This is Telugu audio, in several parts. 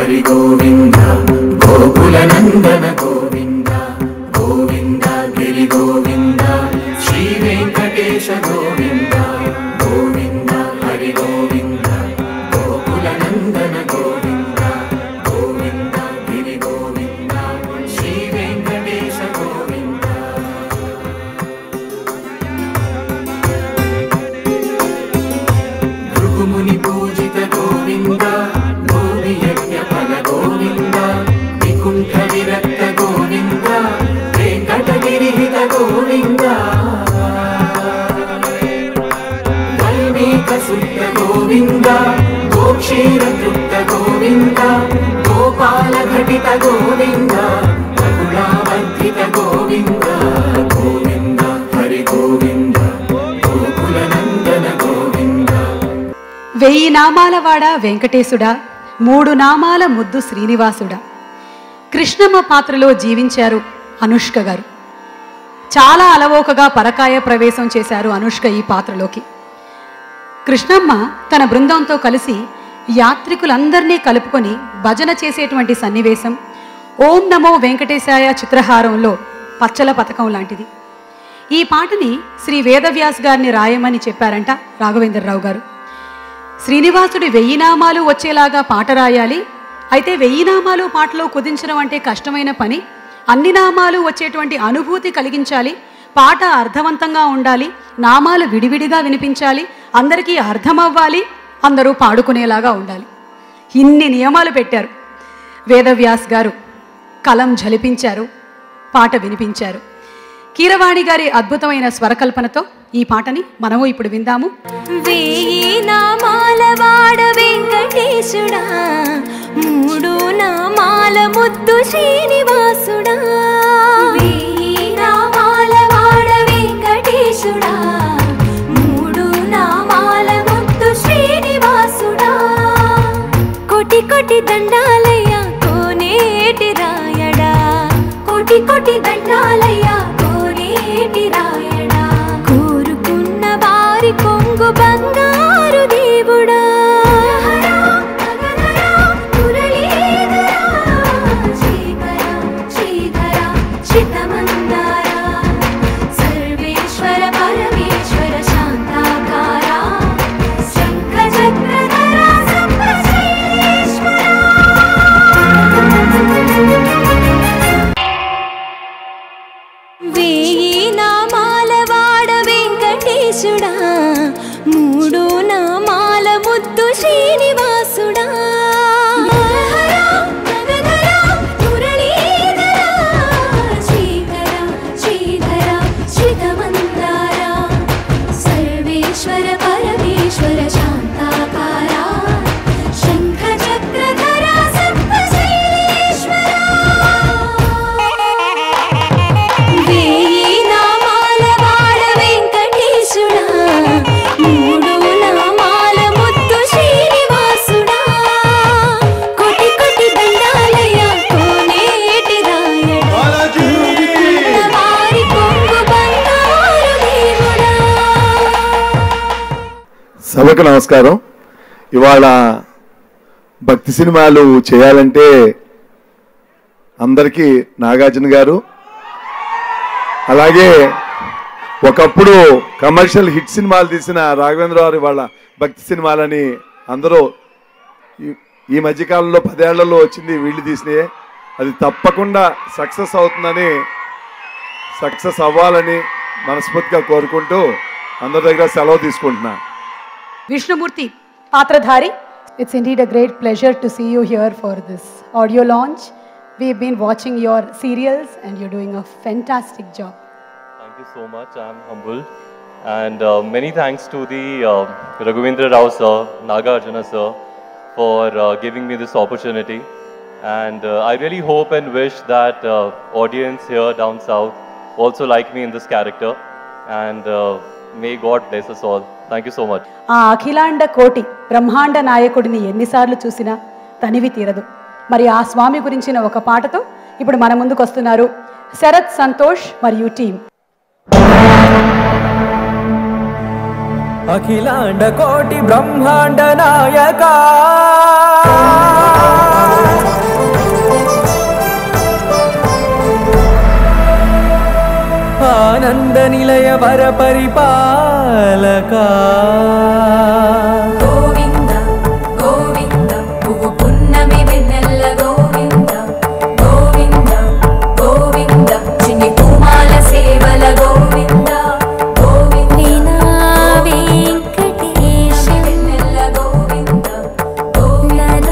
హరి గోవింద గోకుల నందన గోవింద గోవింద గిరి గోవింద శ్రీ వెంకటేశ గోవింద గోవింద హరి గోవింద గోకుల నందన గోవింద గోవింద గిరి గోవింద శ్రీ వెంకటేశ గోవింద భృగుముని పూజిత గోవింద గోవి యజ్ఞ ఫల గోవింద వికుంఠ విరక్త గోవింద వెంకటగిరిహిత గోవింద వైవేక సుప్త గోవింద గోక్షీర తృప్త గోవింద గోపాల ఘటిత గోవింద రఘుళావర్ధిత గోవింద గోవింద హరి గోవింద గోకుల నందన గోవింద. 1000 నామాలవాడ వెంకటేశుడా, 3 నామాల ముద్దు శ్రీనివాసుడా. కృష్ణమ్మ పాత్రలో జీవించారు అనుష్క గారు. చాలా అలవోకగా పరకాయ ప్రవేశం చేశారు అనుష్క ఈ పాత్రలోకి. కృష్ణమ్మ తన బృందంతో కలిసి యాత్రికులందరినీ కలుపుకొని భజన చేసేటువంటి సన్నివేశం ఓం నమో వెంకటేశాయ చిత్రహారంలో పచ్చల పథకం లాంటిది. ఈ పాటని శ్రీ వేదవ్యాస్ గారిని రాయమని చెప్పారంట రాఘవేంద్రరావు గారు. శ్రీనివాసుడి 1000 నామాలు వచ్చేలాగా పాట రాయాలి, అయితే 1000 నామాలు పాటలో కుదించడం అంటే కష్టమైన పని, అన్ని నామాలు వచ్చేటువంటి అనుభూతి కలిగించాలి, పాట అర్థవంతంగా ఉండాలి, నామాలు విడివిడిగా వినిపించాలి, అందరికీ అర్థమవ్వాలి, అందరూ పాడుకునేలాగా ఉండాలి. ఇన్ని నియమాలు పెట్టారు. వేదవ్యాస్ గారు కలం జలిపించారు, పాట వినిపించారు. కీరవాణి గారి అద్భుతమైన స్వరకల్పనతో ఈ పాటని మనము ఇప్పుడు విందాము. 1000 నామాల వాడ వెంకటేశుడా, 3 నామాల ముద్దు శ్రీనివాసుడా. 1000 నామాల వాడ వెంకటేశుడా, 3 నామాల ముద్దు శ్రీనివాసుడా. కోటి కోటి దండాలయ్యా కోనేటి రాయడా, కోటి కోటి దండాలయ్యా కోనేటి రాయడా. కోరుకున్న వారి కొంగు బంగారు దేవుడా. సర్వేశ్వర పరమేశ్వర శాంతాకార శంఖ చక్రధర సంపశ్రీశ్వర. 1000 నామాల వాడ వెంకటేశుడా, 3 నామాల ముద్దు శ్రీనివాసుడా. సర్వేశ్వర పరమేశ్వర శాంతాకార శంఖ చక్రధర సంపశ్రీశ్వర. 1000 నామాల వాడ వెంకటేశుడా, 3 నామాల ముద్దు శ్రీనివాసుడా. కోటి కోటి దండాలయ్యా కోనేటి రాయడా, వారి కొంగు బంగారు దేవుడా. సభకు నమస్కారం. ఇవాళ భక్తి సినిమాలు చేయాలంటే అందరికీ నాగార్జున గారు, అలాగే ఒకప్పుడు కమర్షియల్ హిట్ సినిమాలు తీసిన రాఘవేంద్ర గారు ఇవాళ భక్తి సినిమాలని అందరూ ఈ మధ్యకాలంలో 10 ఏళ్లలో వచ్చింది వీళ్ళు తీసినాయే. అది తప్పకుండా సక్సెస్ అవుతుందని, సక్సెస్ అవ్వాలని మనస్ఫూర్తిగా కోరుకుంటూ అందరి దగ్గర సెలవు తీసుకుంటున్నా. విష్ణుమూర్తి పాత్రధారి. It's indeed a great pleasure to see you here for this audio launch. We've been watching your serials and you're doing a fantastic job. Thank you so much. I'm humbled. And many thanks to the Raghavendra Rao sir, Nagarjuna sir for giving me this opportunity. And I really hope and wish that audience here down south also like me in this character. And may God bless us all. Thank you so much. ఆ అఖిలాండ కోటి బ్రహ్మాండ నాయకుడిని ఎన్నిసార్లు చూసినా తనివి తీరదు. మరి ఆ స్వామి గురించిన ఒక పాటతో ఇప్పుడు మన ముందుకు వస్తున్నారు శరత్ సంతోష్ మరియు టీం. అఖిలాండ కోటి బ్రహ్మాండ నాయక వర పరిపాలక గోవింద గోవింద పువ్వు పున్నమి వెన్నెల గోవింద గోవింద గోవింద చిన్ని కుమాల సేవల గోవింద గోవింద వెంకటేశ వెన్నెల గోవింద గోవింద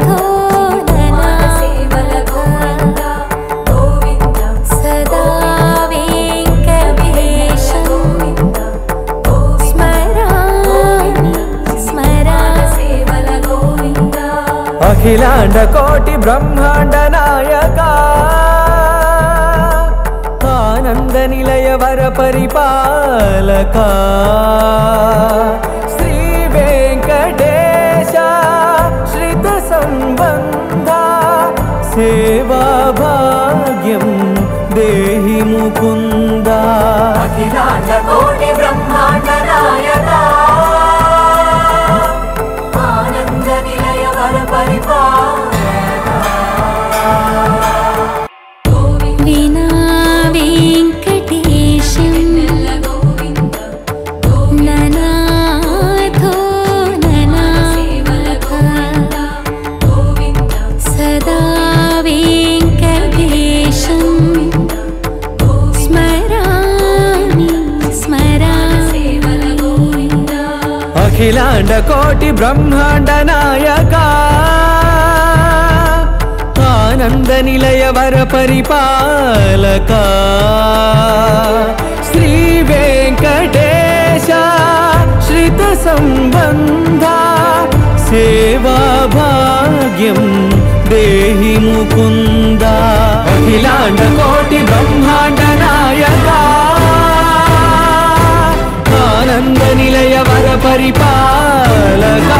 కుమాల సేవల గోవింద గోవింద సదా వెంకటేశ గోవింద స్మరామి స్మరాల సేవల గోవింద అఖిలాండ కోటి బ్రహ్మాండ నాయక ఆనంద నిలయ వర పరిపాలక శ్రీ వెంకటేశ శ్రిత సంబంధ సేవా భాగ్యం దేహి ముకుంద అఖిలాండ కోటి బ్రహ్మాండ నాయక ఆనంద నిలయ వర పరిపాలక వీణా వెంకటేశం గోవింద ననాథో ననా సేవల గోవింద గోవింద సదా వెంకటేశం స్మరామి స్మరా సేవల గోవింద అఖిలాండ కోటి బ్రహ్మాండ నాయక ఆనంద నిలయ వర పరిపాలక శ్రీ వెంకటేశ శ్రిత సంబంధ సేవా భాగ్యం దేహి ముకుంద అఖిలాండ కోటి బ్రహ్మాండ నాయక ఆనంద నిలయ వర పరిపాలక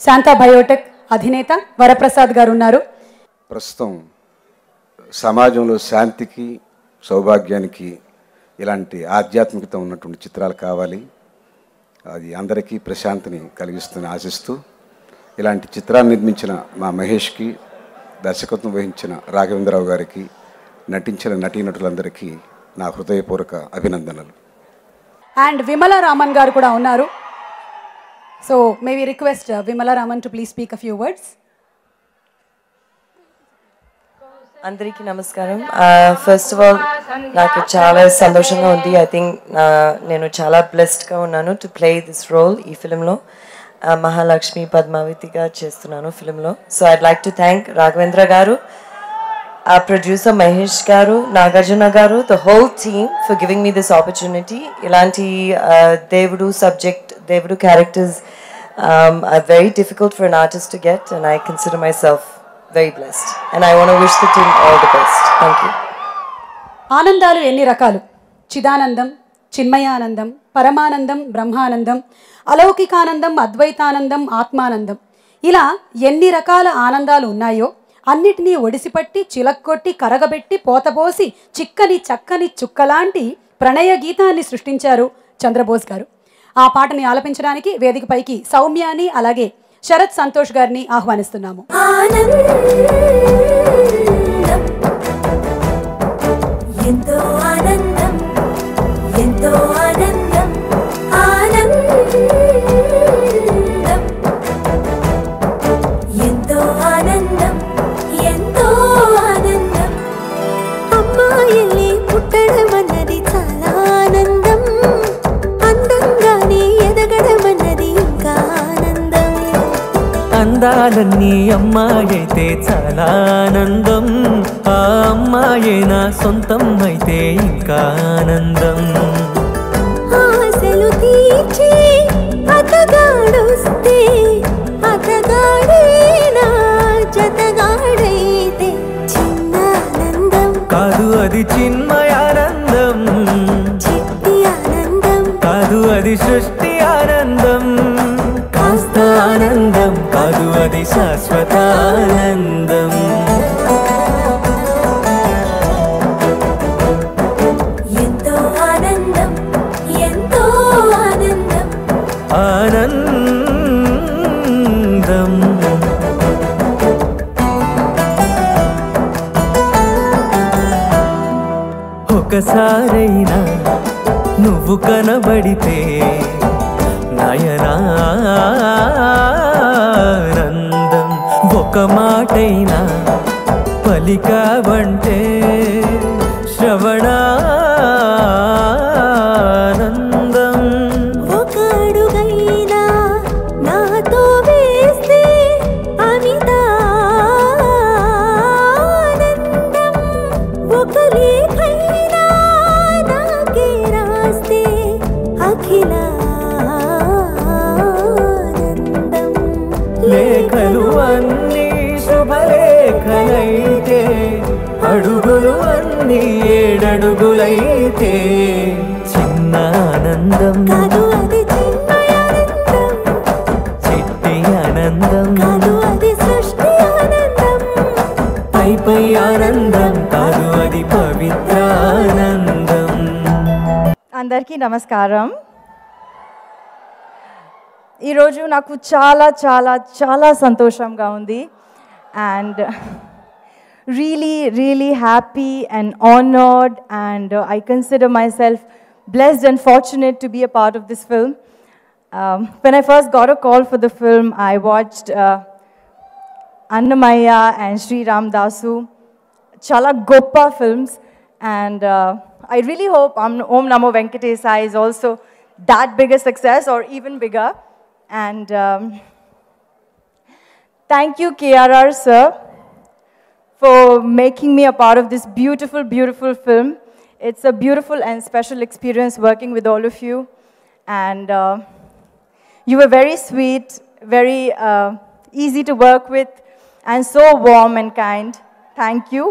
శాంతా బయోటెక్ అధినేత వరప్రసాద్ గారు ఉన్నారు. ప్రస్తుతం సమాజంలో శాంతికి సౌభాగ్యానికి ఇలాంటి ఆధ్యాత్మికత ఉన్నటువంటి చిత్రాలు కావాలి. అది అందరికీ ప్రశాంతిని కలిగిస్తుందని ఆశిస్తూ ఇలాంటి చిత్రాన్ని నిర్మించిన మా మహేష్కి, దర్శకత్వం వహించిన రాఘవేంద్రరావు గారికి, నటించిన నటీనటులందరికీ నా హృదయపూర్వక అభినందనలు. అండ్ విమలా రామన్ గారు కూడా ఉన్నారు. So may we request Vimala Raman to please speak a few words. అందరికీ నమస్కారం. ఫస్ట్ ఆఫ్ ఆల్ నాకు చాలా సంతోషంగా ఉంది. ఐ థింక్ నేను చాలా బ్లెస్డ్గా ఉన్నాను టు ప్లే దిస్ రోల్ ఈ ఫిలింలో. మహాలక్ష్మి పద్మావతిగా చేస్తున్నాను ఫిలింలో. So I'd like to thank Raghavendra garu, uh producer Mahesh garu, Nagarjuna garu, the whole team for giving me this opportunity. ఇలాంటి దేవుడు సబ్జెక్ట్, దేవుడు characters are very difficult for an artist to get, and I consider myself very blessed, and I want to wish the team all the best. Thank you. ఆనందాలు ఎన్ని రకాలు? చిదానందం, చిన్మయానందం, పరమానందం, బ్రహ్మానందం, అలౌకికానందం, అద్వైతానందం, ఆత్మానందం, ఇలా ఎన్ని రకాల ఆనందాలు ఉన్నాయో అన్నిటినీ ఒడిసిపట్టి చిలక్కొట్టి కరగబెట్టి పోతపోసి చిక్కని చక్కని చుక్కలాంటి ప్రణయ గీతాన్ని సృష్టించారు చంద్రబోస్ గారు. ఆ పాటని ఆలపించడానికి వేదికపైకి సౌమ్యాని అలాగే శరత్ సంతోష్ గారిని ఆహ్వానిస్తున్నాము. ఎంతో ఆనందం, ఎంతో ఆనందం, ఆనందం, ఎంతో ఆనందం, ఎంతో ఆనందం. అమ్మాయిల్ని పుట్టడం అన్నది చాలా ఆనందం, అందంగానే ఎదగడం అన్నది ఇంకా ఆనందం. అందాలన్నీ అమ్మాయైతే చాలా ఆనందం, ఆ అమ్మాయే నా సొంతం అయితే ఇంకా ఆనందం. ఆశలు తీర్చి అతగాడొస్తే అతగాడే నా జతగాడైతే చిన్న ఆనందం, కాదు అది చిన్మయానందం, చిట్టి ఆనందం, కాదు అది సృష్టి ఆనందం, కాస్త ఆనందం, కాదు అది శాశ్వత ఆనందం. ఎంతో ఆనందం, ఎంతో ఆనందం, ఆనందం. ఒక్కసారైనా నువ్వు కనబడితే నయనానందం ఒక మాటైనా పలికావంటే శ్రవణానందం ఒక అడుగైనా నాతో వేస్తే అమితానందం ఒక లేఖైనా నాకే రాస్తే అఖిలానందం లేఖలు అన్నీ శుభలేఖలైతే అడుగులు అన్నీ ఏడడుగులైతే చిన్న ఆనందం కాదు అది చిన్మయానందం చిట్టి ఆనందం కాదు అది సృష్టి ఆనందం పై పై ఆనందం కాదు అది పవిత్రానందం. అందరికీ నమస్కారం. ఈరోజు నాకు చాలా చాలా చాలా సంతోషంగా ఉంది and really happy and honored and I consider myself blessed and fortunate to be a part of this film. When I first got a call for the film, I watched Annamaya and Sri Ram Dasu, chala goppa films, and I really hope Om Namo Venkatesaya is also that big a success or even bigger. And thank you KRR sir for making me a part of this beautiful, beautiful film. It's a beautiful and special experience working with all of you. And you were very sweet, very easy to work with, and so warm and kind. Thank you.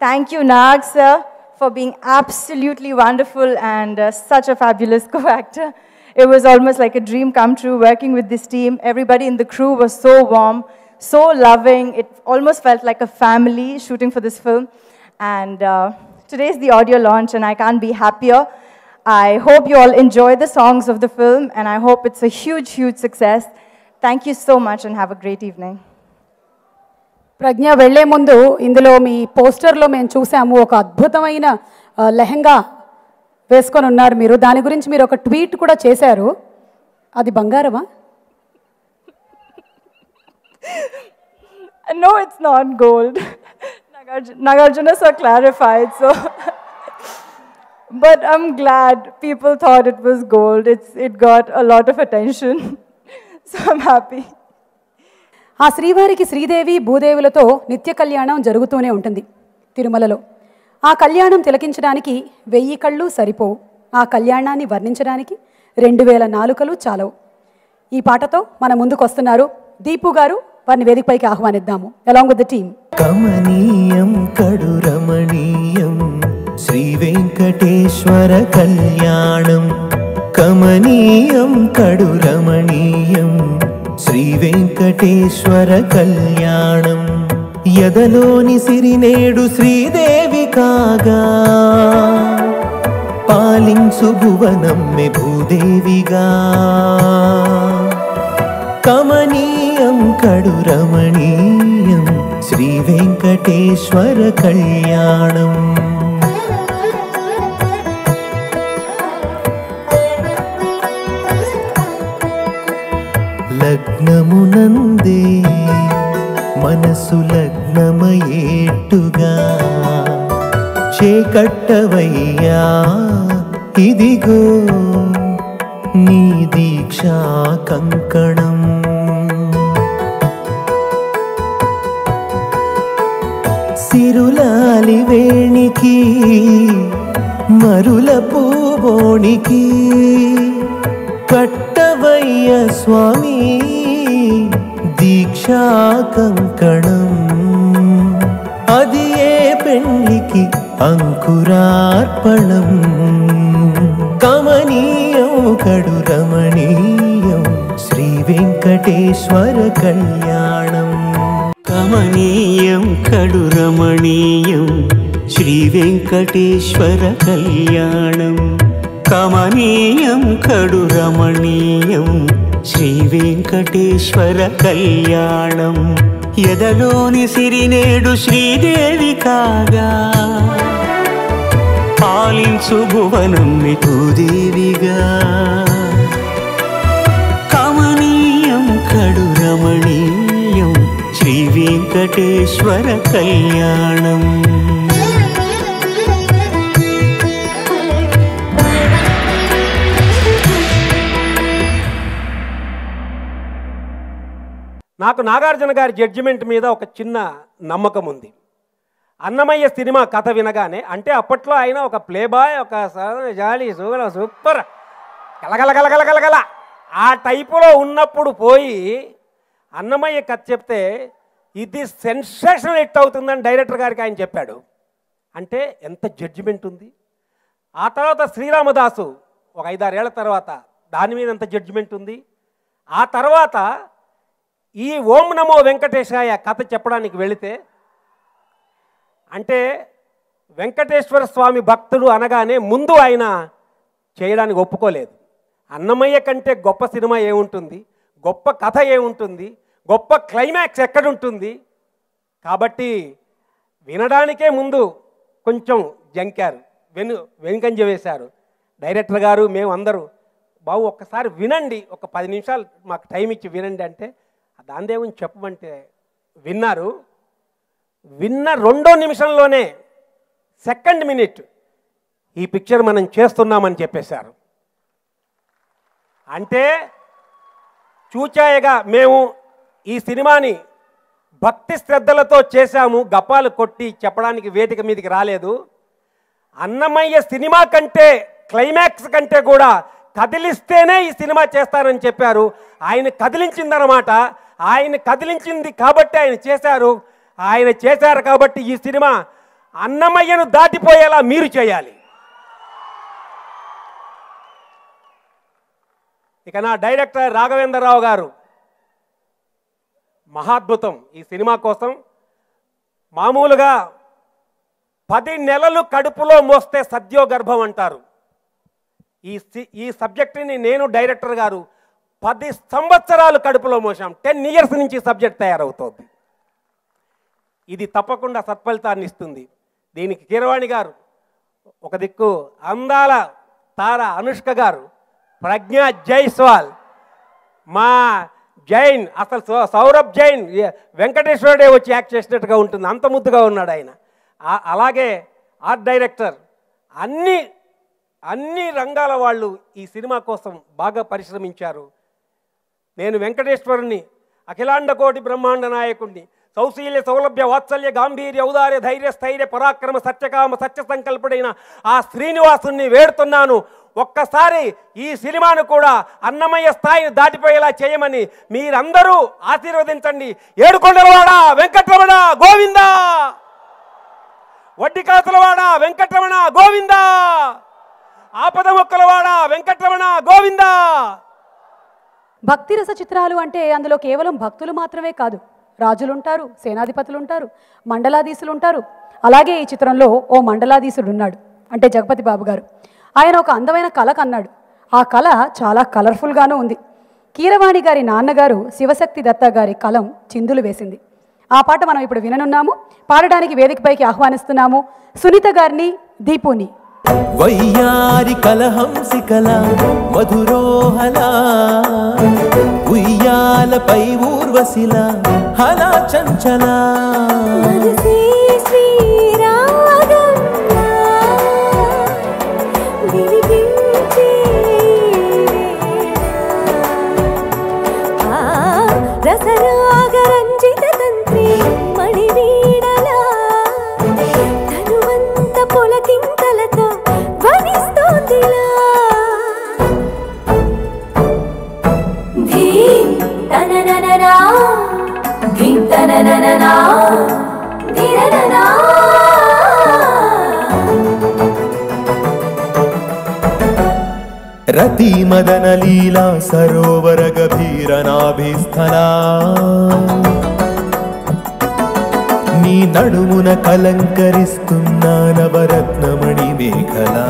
Thank you, Nag sir, for being absolutely wonderful and such a fabulous co-actor. It was almost like a dream come true working with this team. Everybody in the crew was so warm, so loving. It almost felt like a family shooting for this film. And today's the audio launch and I can't be happier. I hope you all enjoy the songs of the film and I hope it's a huge, huge success. Thank you so much and have a great evening. ప్రజ్ఞ వెళ్లే ముందు ఇందులో మీ పోస్టర్లో మేము చూసాము ఒక అద్భుతమైన లెహంగా వేసుకొని ఉన్నారు మీరు. దాని గురించి మీరు ఒక ట్వీట్ కూడా చేశారు. అది బంగారమా? No, it's not gold. Nagarjuna sir clarified, so. But I'm glad people thought it was gold. It got a lot of attention, so I'm happy. ఆ శ్రీవారికి శ్రీదేవి భూదేవులతో నిత్య కళ్యాణం జరుగుతూనే ఉంటుంది తిరుమలలో. ఆ కళ్యాణం తిలకించడానికి 1000 కళ్ళు సరిపోవు. ఆ కళ్యాణాన్ని వర్ణించడానికి 2000 నాలుకలు చాలవు. ఈ పాటతో మన ముందుకు వస్తున్నారు దీపు గారు. వారిని వేదికపైకి ఆహ్వానిద్దాము అలాంగ్ విత్ ద టీమ్. కమనీయం కడు రమణీయం శ్రీ వెంకటేశ్వర కళ్యాణం. కమనీయం కడు రమణీయం శ్రీ వెంకటేశ్వర కళ్యాణం. యదలోని సిరినేడు శ్రీదేవి కాగా పాలించు భువనమ్మె భూదేవిగా. కమనీయం కడు రమణీయం శ్రీ వెంకటేశ్వర కళ్యాణం. లగ్నమునందే మనసు లగ్నమయేట్టుగా చేకట్టవయ్యా ఇదిగో నీ దీక్షా కంకణం. సిరులాలి వేణికి మరుల పూబోణికి కట్టవయ్య స్వామి దీక్షా కంకణం. అది ఏ పెళ్లికి అంకురార్పణం. కమనీయం కడు రమణీయం శ్రీ వెంకటేశ్వర కళ్యాణం. కమనీయం కడు రమణీయం శ్రీ వెంకటేశ్వర కళ్యాణం. కమనీయం కడు రమణీయం శ్రీ వెంకటేశ్వర కళ్యాణం. యదలోని సిరినేడు శ్రీదేవి కాగా పాలించు భువనం మిఠూదేవిగా కమనీయం కడు రమణీయం శ్రీ వెంకటేశ్వర కళ్యాణం. నాకు నాగార్జున గారి జడ్జిమెంట్ మీద ఒక చిన్న నమ్మకం ఉంది. అన్నమయ్య సినిమా కథ వినగానే, అంటే అప్పట్లో ఆయన ఒక ప్లేబాయ్, ఒక జాలి సూపర్ గలగలగలగలగలగల ఆ టైపులో ఉన్నప్పుడు పోయి అన్నమయ్య కథ చెప్తే ఇది సెన్సేషనల్ హిట్ అవుతుందని డైరెక్టర్ గారికి ఆయన చెప్పాడు. అంటే ఎంత జడ్జిమెంట్ ఉంది. ఆ తర్వాత శ్రీరామదాసు ఒక 5-6 ఏళ్ల తర్వాత దాని మీద ఎంత జడ్జిమెంట్ ఉంది. ఆ తర్వాత ఈ ఓం నమో వెంకటేశాయ కథ చెప్పడానికి వెళితే, అంటే వెంకటేశ్వర స్వామి భక్తుడు అనగానే ముందు ఆయన చేయడానికి ఒప్పుకోలేదు. అన్నమయ్య కంటే గొప్ప సినిమా ఏముంటుంది, గొప్ప కథ ఏముంటుంది, గొప్ప క్లైమాక్స్ ఎక్కడుంటుంది. కాబట్టి వినడానికే ముందు కొంచెం జంకారు, వెనుకంజ వేశారు డైరెక్టర్ గారు. మేము అందరూ బాబు ఒక్కసారి వినండి, ఒక 10 నిమిషాలు మాకు టైం ఇచ్చి వినండి అంటే, దాని దేవుని చెప్పమంటే విన్నారు. విన్న 2వ నిమిషంలోనే సెకండ్ మినిట్ ఈ పిక్చర్ మనం చేస్తున్నామని చెప్పేశారు. అంటే చూచాయగా మేము ఈ సినిమాని భక్తి శ్రద్ధలతో చేశాము, గప్పాలు కొట్టి చెప్పడానికి వేదిక మీదకి రాలేదు. అన్నమయ్య సినిమా కంటే, క్లైమాక్స్ కంటే కూడా కదిలిస్తేనే ఈ సినిమా చేస్తారని చెప్పారు. ఆయన కదిలించిందనమాట. ఆయన కదిలించింది కాబట్టి ఆయన చేశారు. ఆయన చేశారు కాబట్టి ఈ సినిమా అన్నమయ్యను దాటిపోయేలా మీరు చేయాలి. ఇక నా డైరెక్టర్ రాఘవేంద్రరావు గారు మహాద్భుతం. ఈ సినిమా కోసం మామూలుగా 10 నెలలు కడుపులో మోస్తే సద్యోగర్భం అంటారు. ఈ సబ్జెక్టుని నేను డైరెక్టర్ గారు 10 సంవత్సరాలు కడుపులో మోసాం. 10 years నుంచి సబ్జెక్ట్ తయారవుతోంది. ఇది తప్పకుండా సత్ఫలితాన్ని ఇస్తుంది. దీనికి కీరవాణి గారు ఒక దిక్కు, అందాల తార అనుష్క గారు, ప్రజ్ఞా జైస్వాల్, మా జైన్, అసలు సౌరభ్ జైన్ వెంకటేశ్వరుడే వచ్చి యాక్ట్ చేసినట్టుగా ఉంటుంది, అంత ముద్దుగా ఉన్నాడు ఆయన. అలాగే ఆర్ట్ డైరెక్టర్, అన్ని రంగాల వాళ్ళు ఈ సినిమా కోసం బాగా పరిశ్రమించారు. నేను వెంకటేశ్వరుని, అఖిలాండ కోటి బ్రహ్మాండ నాయకుడిని, సౌశీల్య సౌలభ్య వాత్సల్య గాంభీర్య ఔదార్య ధైర్య స్థైర్య పరాక్రమ సత్యకామ సత్య సంకల్పుడైన ఆ శ్రీనివాసుని వేడుతున్నాను, ఒక్కసారి ఈ సినిమాను కూడా అన్నమయ్య స్థాయిని దాటిపోయేలా చేయమని మీరందరూ ఆశీర్వదించండి. ఏడుకొండలవాడ వెంకటరమణ గోవిందా, వడ్డికాసులవాడ వెంకటరమణ గోవిందా, ఆపద మొక్కలవాడ వెంకటరమణ గోవిందా. భక్తిరస చిత్రాలు అంటే అందులో కేవలం భక్తులు మాత్రమే కాదు, రాజులుంటారు, సేనాధిపతులు ఉంటారు, మండలాధీశులు ఉంటారు. అలాగే ఈ చిత్రంలో ఓ మండలాధీశుడు ఉన్నాడు, అంటే జగపతి బాబు గారు. ఆయన ఒక అందమైన కళ కన్నాడు. ఆ కళ చాలా కలర్ఫుల్గానూ ఉంది. కీరవాణి గారి నాన్నగారు శివశక్తి దత్త గారి కలం చిందులు వేసింది. ఆ పాట మనం ఇప్పుడు విననున్నాము. పాడడానికి వేదికపైకి ఆహ్వానిస్తున్నాము సునీత గారిని, దీపుని. వయ్యారి కలహంసికల మధురోహల ఉయ్యాలపై ఊర్వశిల హలా చంచల రసరాగరంజిత తంత్రి మణివీణలా ధనువంత పొలకింతలతో ధ్వనిస్తోందిలా. ధీం తననననా ధీం తననననా ధిరననా. రతి మదన లీలా సరోవర గభీర నాభిస్థలా నీ నడుమున కలంకరిస్తున్న నవరత్నమణి మేఘలా.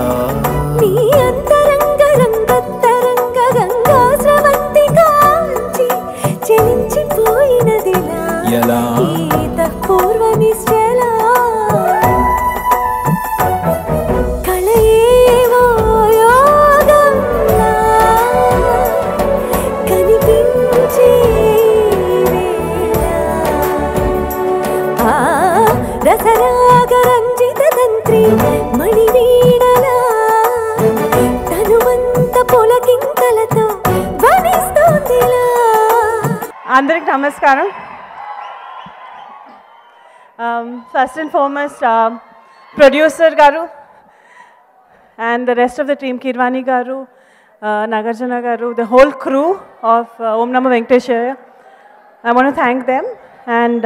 నీ అంతరంగ రంగత్తరంగ గంగా స్రవంతి కాంచి చెలించిపోయినదిలా ఎలా ఈత పూర్వ నిశ్చలా. కళ అందరికి నమస్కారం. ఫస్ట్ అండ్ ఫార్మోస్ట్ ప్రొడ్యూసర్ గారు and the rest of the team, Kirwani garu, Nagarjuna garu, the whole crew of Om Namo Venkateshaya. I want to thank them, and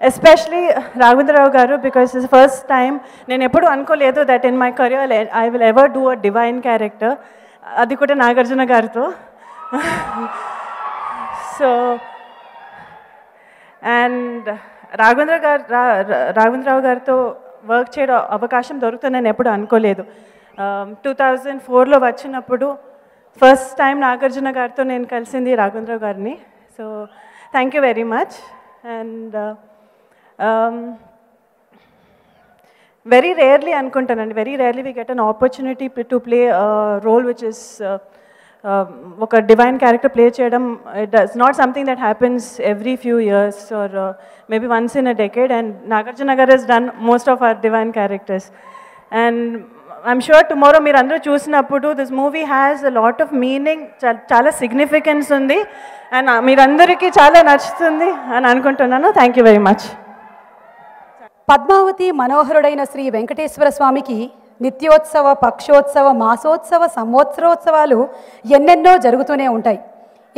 especially Raghavendra Rao garu, because it's the first time nenu eppudu anukoledu that in my career I will ever do a divine character. Adi kuda Nagarjuna garuto. So, and Raghavendra Rao garuto work చేయడం అవకాశం దొరుకుతుందని ఎప్పుడు అనుకోలేదు. 2004లో వచ్చినప్పుడు ఫస్ట్ టైం నాగార్జున గారితో నేను కలిసింది రాఘవేంద్ర గారిని. So thank you very much. And very rarely అనుకుంటానండి, very rarely we get an opportunity to play role which is ఒక డివైన్ క్యారెక్టర్ ప్లే చేయడం. It is not something that happens every few years or maybe once in a decade, and Nagarjuna garu he's done most of our divine characters. And I'm sure tomorrow మీరు అందరూ చూసినప్పుడు this movie has a lot of meaning, చాలా సిగ్నిఫికెన్స్ ఉంది, అండ్ మీరందరికీ చాలా నచ్చుతుంది అని అనుకుంటున్నాను. Thank you very much. Padmavathi మనోహరుడైన శ్రీ వెంకటేశ్వర స్వామికి నిత్యోత్సవ, పక్షోత్సవ, మాసోత్సవ, సంవత్సరోత్సవాలు ఎన్నెన్నో జరుగుతూనే ఉంటాయి.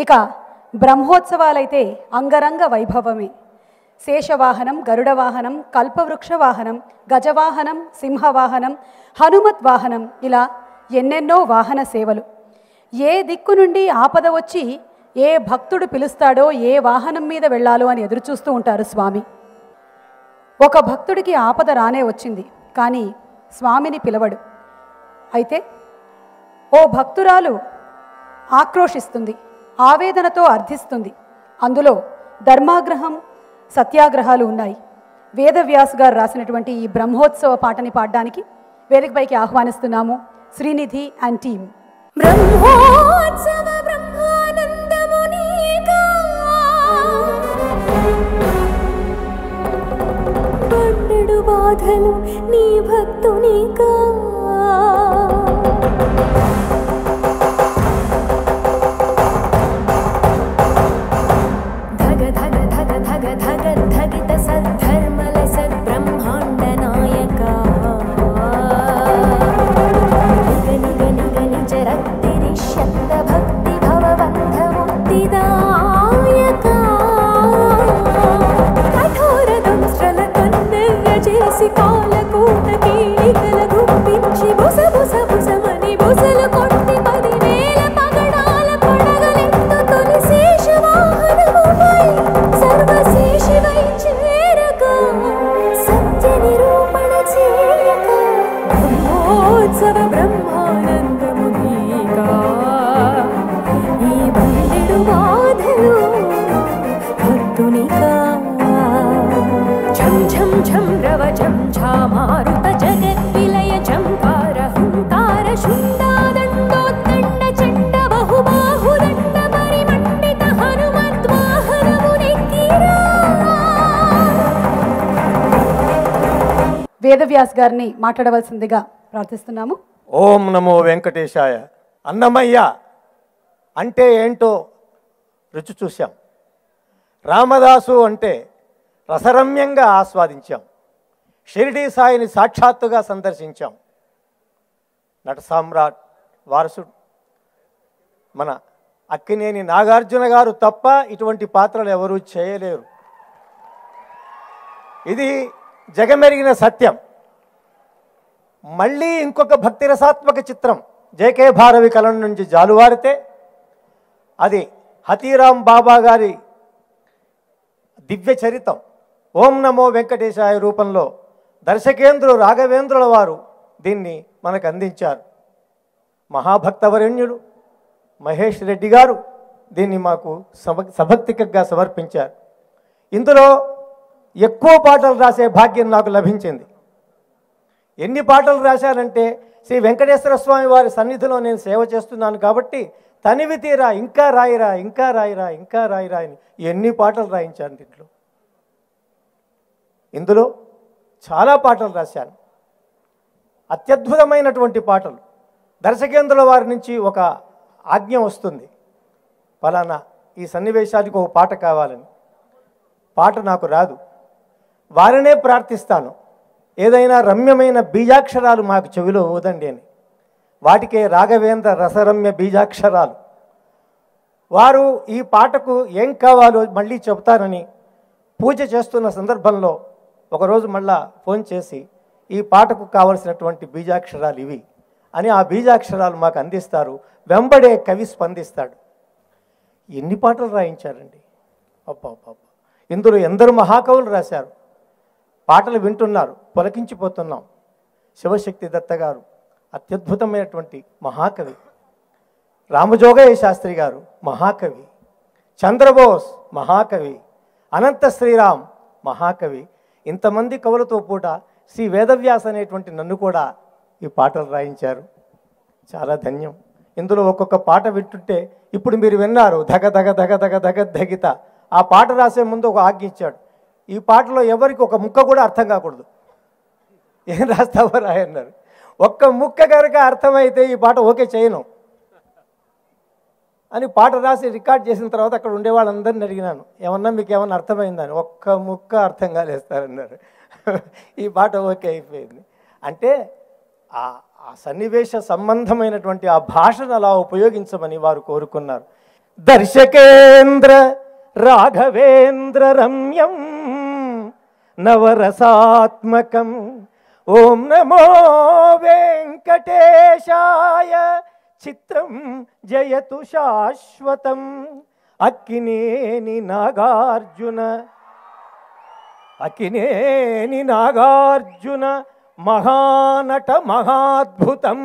ఇక బ్రహ్మోత్సవాలైతే అంగరంగ వైభవమే. శేషవాహనం, గరుడ వాహనం, కల్పవృక్ష వాహనం, గజవాహనం, సింహవాహనం, హనుమత్ వాహనం, ఇలా ఎన్నెన్నో వాహన సేవలు. ఏ దిక్కు నుండి ఆపద వచ్చి ఏ భక్తుడు పిలుస్తాడో, ఏ వాహనం మీద వెళ్ళాలో అని ఎదురుచూస్తూ ఉంటారు స్వామి. ఒక భక్తుడికి ఆపద రానే వచ్చింది, కానీ స్వామిని పిలవడు. అయితే ఓ భక్తురాలు ఆక్రోషిస్తుంది, ఆవేదనతో అర్థిస్తుంది. అందులో ధర్మాగ్రహం, సత్యాగ్రహాలు ఉన్నాయి. వేదవ్యాస్ గారు రాసినటువంటి ఈ బ్రహ్మోత్సవ పాటని పాడడానికి వేదికపైకి ఆహ్వానిస్తున్నాము శ్రీనిధి అండ్ టీమ్. బ్రహ్మోత్సవ బ్రహ్మానందమునీగా పండుడు బాధలు నీ భక్తునిగా ధగ ధగ ధగ ధగ ధగ ధగిత సద్ధర్మల సద్బ్రహ్మాండ నాయక నిగ నిగ నిగ నిజ రక్తిరిష్యంత భక్తి భవబంధ ముక్తిదాయక కఠోర దంశ్రల కన్నెర్ర చేసి కాలకూట కీలికల గుప్పించి బుస బుస బుసమని బుసలు కొట్టి 10,000 పగడాల పొడగలెత్తు తొలి శేషవాహనముపై సర్వశేషివై చేరక సత్య నిరూపణ చేయక బ్రహ్మోత్సవ బ్రహ్మానందమునీగా ఈ బండెడు బాధలు భక్తునిగా ఝం ఝం ఝం రవ ఝం ఝామారుత జగత్ విలయ ఝంకార హుంకార శుండాదండోత్తండ చండ బహుబాహుదండ పరిమండిత హనుమద్వాహనమునెక్కిరా. వేదవ్యాస్ గారిని మాట్లాడవలసిందిగా ప్రార్థిస్తున్నాము. ఓం నమో వెంకటేశాయ. అన్నమయ్య అంటే ఏంటో రుచి చూశాం. రామదాసు అంటే రసరమ్యంగా ఆస్వాదించాం. షిరిడీ సాయిని సాక్షాత్తుగా సందర్శించాం. నట సామ్రాట్ వారసుడు మన అక్కినేని నాగార్జున గారు తప్ప ఇటువంటి పాత్రలు ఎవరూ చేయలేరు. ఇది జగమెరిగిన సత్యం. మళ్ళీ ఇంకొక భక్తి రసాత్మక చిత్రం జేకే భారవి కలం నుంచి జాలువారితే అది హతీరాం బాబా గారి దివ్య చరితం ఓం నమో వెంకటేశాయ రూపంలో దర్శకేంద్రులు రాఘవేంద్రుల వారు దీన్ని మనకు అందించారు. మహాభక్తవరణ్యుడు మహేష్ రెడ్డి గారు దీన్ని మాకు సభక్తికగా సమర్పించారు. ఇందులో ఎక్కువ పాటలు రాసే భాగ్యం నాకు లభించింది. ఎన్ని పాటలు రాశానంటే శ్రీ వెంకటేశ్వర స్వామి వారి సన్నిధిలో నేను సేవ చేస్తున్నాను కాబట్టి తనివి తీరా ఇంకా రాయిరా, ఇంకా రాయిరా, ఇంకా రాయిరా అని ఎన్ని పాటలు రాయించాను దీంట్లో. ఇందులో చాలా పాటలు రాశాను, అత్యద్భుతమైనటువంటి పాటలు. దర్శకేంద్రుల వారి నుంచి ఒక ఆజ్ఞ వస్తుంది, ఫలానా ఈ సన్నివేశానికి ఒక పాట కావాలని. పాట నాకు రాదు, వారినే ప్రార్థిస్తాను, ఏదైనా రమ్యమైన బీజాక్షరాలు మాకు చెవిలో ఊదండి అని. వాటికే రాఘవేంద్ర రసరమ్య బీజాక్షరాలు. వారు ఈ పాటకు ఏం కావాలో మళ్ళీ చెబుతారని పూజ చేస్తున్న సందర్భంలో ఒకరోజు మళ్ళా ఫోన్ చేసి ఈ పాటకు కావలసినటువంటి బీజాక్షరాలు ఇవి అని ఆ బీజాక్షరాలు మాకు అందిస్తారు. వెంబడే కవి స్పందిస్తాడు. ఎన్ని పాటలు రాయించారండి, అబ్బా. ఇందులో ఎందరు మహాకవులు రాశారు. పాటలు వింటున్నారు, పులకించిపోతున్నాం. శివశక్తి దత్త గారు అత్యద్భుతమైనటువంటి మహాకవి, రామజోగయ్య శాస్త్రి గారు మహాకవి, చంద్రబోస్ మహాకవి, అనంత శ్రీరామ్ మహాకవి. ఇంతమంది కవులతో పూట శ్రీ వేదవ్యాస్ అనేటువంటి నన్ను కూడా ఈ పాటలు రాయించారు. చాలా ధన్యం. ఇందులో ఒక్కొక్క పాట వింటుంటే ఇప్పుడు మీరు విన్నారు ధగ ధగ ధగ ధగ ధగ ధగిత. ఆ పాట రాసే ముందు ఒక ఆజ్ఞ ఇచ్చాడు, ఈ పాటలో ఎవరికి ఒక ముక్క కూడా అర్థం కాకూడదు. ఏం రాస్తావో రాయన్నారు. ఒక్క ముక్క కనుక అర్థమైతే ఈ పాట ఓకే చేయను అని పాట రాసి రికార్డ్ చేసిన తర్వాత అక్కడ ఉండే వాళ్ళందరిని అడిగినాను, ఏమన్నా మీకు ఏమన్నా అర్థమైందని. ఒక్క ముక్క అర్థం కాలేస్తారన్నారు. ఈ పాట ఓకే అయిపోయింది. అంటే ఆ సన్నివేశ సంబంధమైనటువంటి ఆ భాషను అలా ఉపయోగించమని వారు కోరుకున్నారు. దర్శకేంద్ర రాఘవేంద్ర రమ్యం నవరసాత్మకం ఓం నమో వెంకటేశాయ చిత్రం జయతు శాశ్వతం. అక్కినేని నాగార్జున మహానట మహాద్భుతం.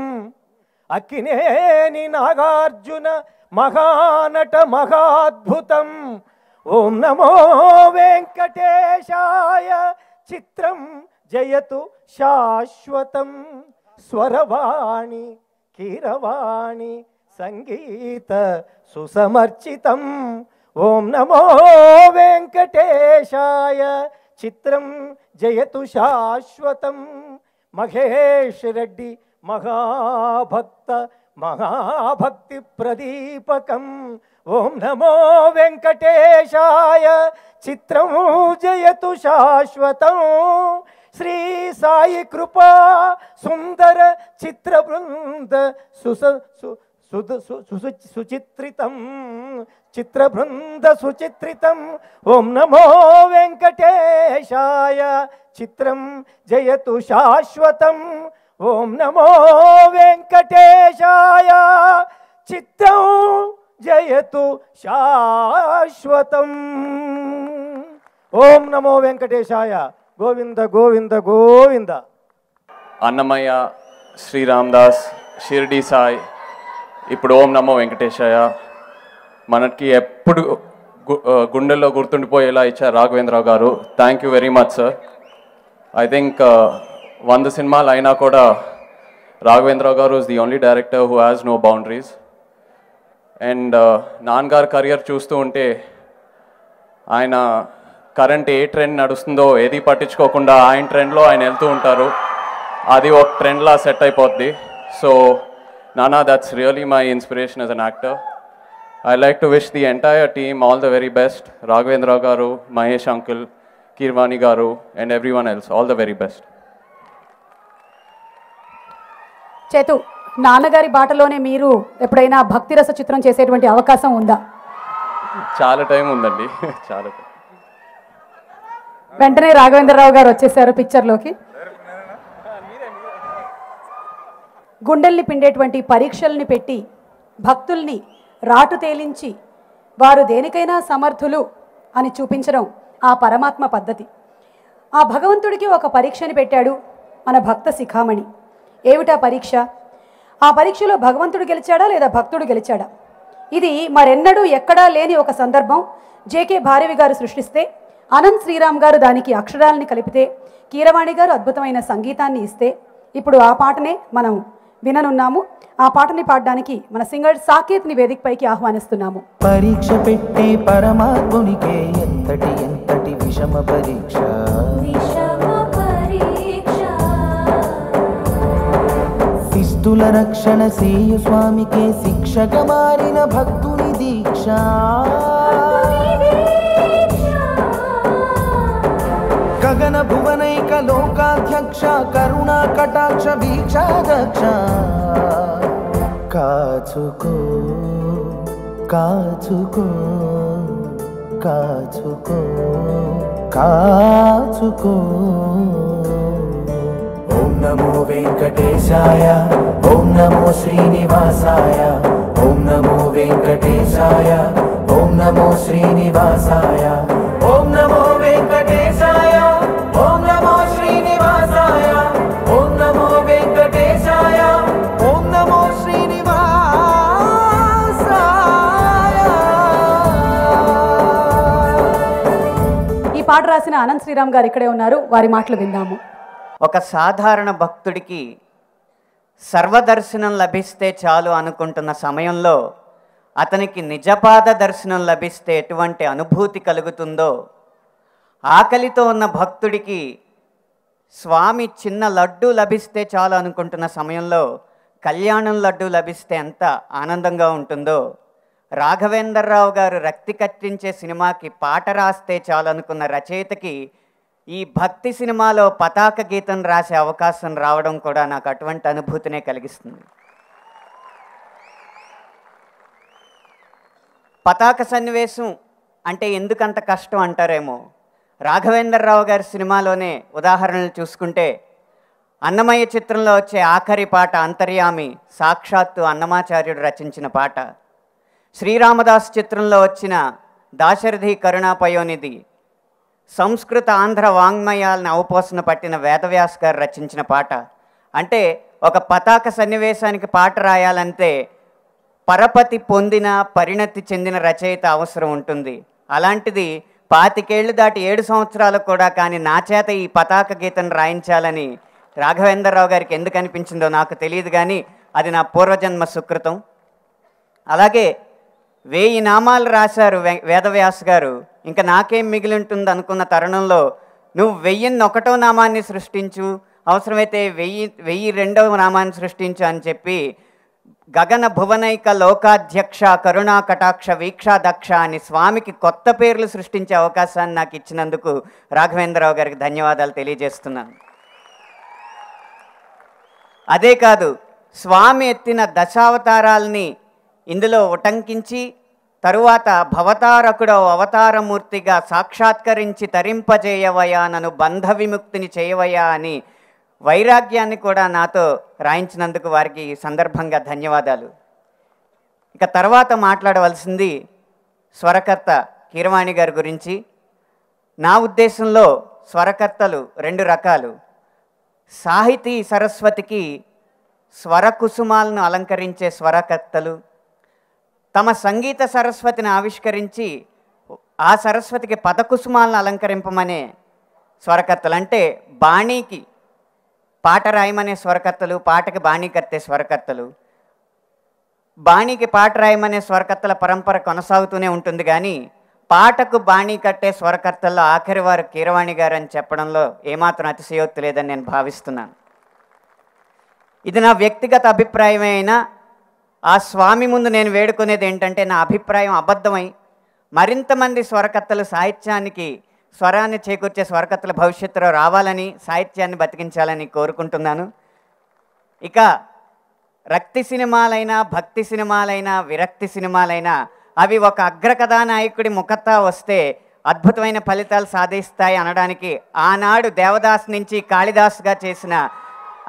అక్కినేని నాగార్జున మహానట మహాద్భుతం. ఓం నమో వెంకటేశాయ చిత్రం జయతు శాశ్వతం. స్వరవాణి కీరవాణి సంగీత సుసమర్చితం. ఓం నమో వెంకటేశాయ చిత్రం జయతు శాశ్వతం. మహేష్ రెడ్డి మహాభక్తి ప్రదీపకం. ఓం నమో వెంకటేశాయ చిత్రం జయతు శాశ్వతం. శ్రీ సాయి కృపా సుందర చిత్ర బృంద సుచిత్రితం. చిత్రబృంద సుచిత్రితం. ఓం నమో వెంకటేశాయ చిత్రం జయతు శాశ్వతం. ఓం నమో వెంకటేశాయ చిత్రం జయతు శాశ్వతం. ఓం నమో వెంకటేశాయ. గోవింద గోవింద గోవింద. అన్నమయ్య, శ్రీరామదాస్, షిర్డీ సాయి, ఇప్పుడు ఓం నమో వెంకటేశాయ. మనకి ఎప్పుడు గుండెల్లో గుర్తుండిపోయేలా ఇచ్చారు రాఘవేంద్రరావు గారు. Thank you very much sir. I think 100 సినిమాలు అయినా కూడా రాఘవేంద్రరావు గారు is the only director who has no boundaries. And నాన్నగారు కెరియర్ చూస్తూ ఉంటే ఆయన కరెంట్ ఏ ట్రెండ్ నడుస్తుందో ఏది పట్టించుకోకుండా ఆయన ట్రెండ్లో ఆయన వెళ్తూ ఉంటారు. అది ఒక ట్రెండ్లా సెట్ అయిపోద్ది. So Nana, that's really my inspiration as an actor. I like to wish the entire team all the very best. Raghavendra Garu, Mahesh Uncle, Kirvani Garu, and everyone else, all the very best. చేతు, నాన్నగారి బాటలోనే మీరు ఎప్పుడైనా భక్తి రస చిత్రం చేసేటువంటి అవకాశం ఉందా? చాలా టైం ఉందండి, చాలా టైం. వెంటనే రాఘవేంద్రరావు గారు వచ్చేసారు పిక్చర్లోకి. గుండెల్ని పిండేటువంటి పరీక్షల్ని పెట్టి భక్తుల్ని రాటు తేలించి వారు దేనికైనా సమర్థులు అని చూపించడం ఆ పరమాత్మ పద్ధతి. ఆ భగవంతుడికి ఒక పరీక్షని పెట్టాడు మన భక్త శిఖామణి. ఏమిటా పరీక్ష? ఆ పరీక్షలో భగవంతుడు గెలిచాడా లేదా భక్తుడు గెలిచాడా? ఇది మరెన్నడూ ఎక్కడా లేని ఒక సందర్భం. జేకే భారవి గారు సృష్టిస్తే, అనంత్ శ్రీరామ్ గారు దానికి అక్షరాలని కలిపితే, కీరవాణి గారు అద్భుతమైన సంగీతాన్ని ఇస్తే, ఇప్పుడు ఆ పాటనే మనం విననున్నాము. ఆ పాటని పాడడానికి మన సింగర్ సాకేత్ని వేదికపైకి ఆహ్వానిస్తున్నాము. పరీక్ష పెట్టే పరమాత్మునికే ఎంతటి ఎంతటి విషమ పరీక్ష, శిస్తుల రక్షణ సేయు స్వామికే శిక్షగా మారిన భక్తుని దీక్ష. రక్ష కరుణా కటాక్ష వీక్షా దక్ష కాచుకో కాచుకో కాచుకో కాచుకో ఓం నమో వెంకటేశాయ ఓం నమో శ్రీనివాసాయ ఓం నమో వెంకటేశాయ ఓం నమో శ్రీనివాసాయ ఓం నమో వెంకటేశాయ ఓం నమో శ్రీనివాసాయ ఓం నమో వెంకటేశాయ ఓం నమో ఈ పాట రాసిన అనంత్ శ్రీరామ్ గారు ఇక్కడే ఉన్నారు, వారి మాటలు విందాము. ఒక సాధారణ భక్తుడికి సర్వదర్శనం లభిస్తే చాలు అనుకుంటున్న సమయంలో అతనికి నిజపాద దర్శనం లభిస్తే ఎటువంటి అనుభూతి కలుగుతుందో, ఆకలితో ఉన్న భక్తుడికి స్వామి చిన్న లడ్డు లభిస్తే చాలు అనుకుంటున్న సమయంలో కళ్యాణం లడ్డు లభిస్తే ఎంత ఆనందంగా ఉంటుందో, రాఘవేంద్రరావు గారు రక్తి కట్టించే సినిమాకి పాట రాస్తే చాలు అనుకున్న రచయితకి ఈ భక్తి సినిమాలో పతాక గీతం రాసే అవకాశం రావడం కూడా నాకు అటువంటి అనుభూతినే కలిగిస్తుంది. పతాక సన్నివేశం అంటే ఎందుకంత కష్టం అంటారేమో. రాఘవేంద్రరావు గారి సినిమాలోనే ఉదాహరణలు చూసుకుంటే అన్నమయ్య చిత్రంలో వచ్చే ఆఖరి పాట అంతర్యామి సాక్షాత్తు అన్నమాచార్యుడు రచించిన పాట. శ్రీరామదాస్ చిత్రంలో వచ్చిన దాశరథి కరుణాపయోనిధి సంస్కృత ఆంధ్ర వాంగ్మయాలను అవపోసన పట్టిన వేదవ్యాస్ గారు రచించిన పాట. అంటే ఒక పతాక సన్నివేశానికి పాట రాయాలంటే పరపతి పొందిన పరిణతి చెందిన రచయిత అవసరం ఉంటుంది. అలాంటిది 25 ఏళ్ళు దాటి 7 సంవత్సరాలు కూడా కానీ నా చేత ఈ పతాక గీతం రాయించాలని రాఘవేంద్రరావు గారికి ఎందుకు అనిపించిందో నాకు తెలియదు, కానీ అది నా పూర్వజన్మ సుకృతం. అలాగే 1000 నామాలు రాశారు వేదవ్యాస్ గారు. ఇంకా నాకేం మిగిలి ఉంటుంది అనుకున్న తరుణంలో నువ్వు 1001వ నామాన్ని సృష్టించు, అవసరమైతే 1002వ నామాన్ని సృష్టించు అని చెప్పి గగన భువనైక లోకాధ్యక్ష కరుణా కటాక్ష వీక్షా దక్ష అని స్వామికి కొత్త పేర్లు సృష్టించే అవకాశాన్ని నాకు ఇచ్చినందుకు రాఘవేంద్రరావు గారికి ధన్యవాదాలు తెలియజేస్తున్నాను. అదే కాదు, స్వామి ఎత్తిన దశావతారాల్ని ఇందులో ఉటంకించి తరువాత భవతారకుడో అవతారమూర్తిగా సాక్షాత్కరించి తరింపజేయవయా, నన్ను బంధ విముక్తిని చేయవయా అని వైరాగ్యాన్ని కూడా నాతో రాయించినందుకు వారికి ఈ సందర్భంగా ధన్యవాదాలు. ఇక తర్వాత మాట్లాడవలసింది స్వరకర్త కీరవాణి గారి గురించి. నా ఉద్దేశంలో స్వరకర్తలు 2 రకాలు. సాహితీ సరస్వతికి స్వరకుసుమాలను అలంకరించే స్వరకర్తలు, తమ సంగీత సరస్వతిని ఆవిష్కరించి ఆ సరస్వతికి పదకుసుమాలను అలంకరింపమనే స్వరకర్తలు. అంటే బాణీకి పాట రాయమనే స్వరకర్తలు, పాటకి బాణీ కట్టే స్వరకర్తలు. బాణీకి పాట రాయమనే స్వరకర్తల పరంపర కొనసాగుతూనే ఉంటుంది, కానీ పాటకు బాణీ కట్టే స్వరకర్తల్లో ఆఖరి వారు కీరవాణి గారు అని చెప్పడంలో ఏమాత్రం అతిశయోక్తి లేదని నేను భావిస్తున్నాను. ఇది నా వ్యక్తిగత అభిప్రాయమే అయినా ఆ స్వామి ముందు నేను వేడుకునేది ఏంటంటే నా అభిప్రాయం అబద్ధమై మరింతమంది స్వరకర్తలు సాహిత్యానికి స్వరాన్ని చేకూర్చే స్వరకర్తల భవిష్యత్తులో రావాలని, సాహిత్యాన్ని బతికించాలని కోరుకుంటున్నాను. ఇక రక్తి సినిమాలైనా, భక్తి సినిమాలైనా, విరక్తి సినిమాలైనా అవి ఒక అగ్రకథానాయకుడి ముఖతా వస్తే అద్భుతమైన ఫలితాలు సాధిస్తాయి అనడానికి ఆనాడు దేవదాస్ నుంచి కాళిదాస్గా చేసిన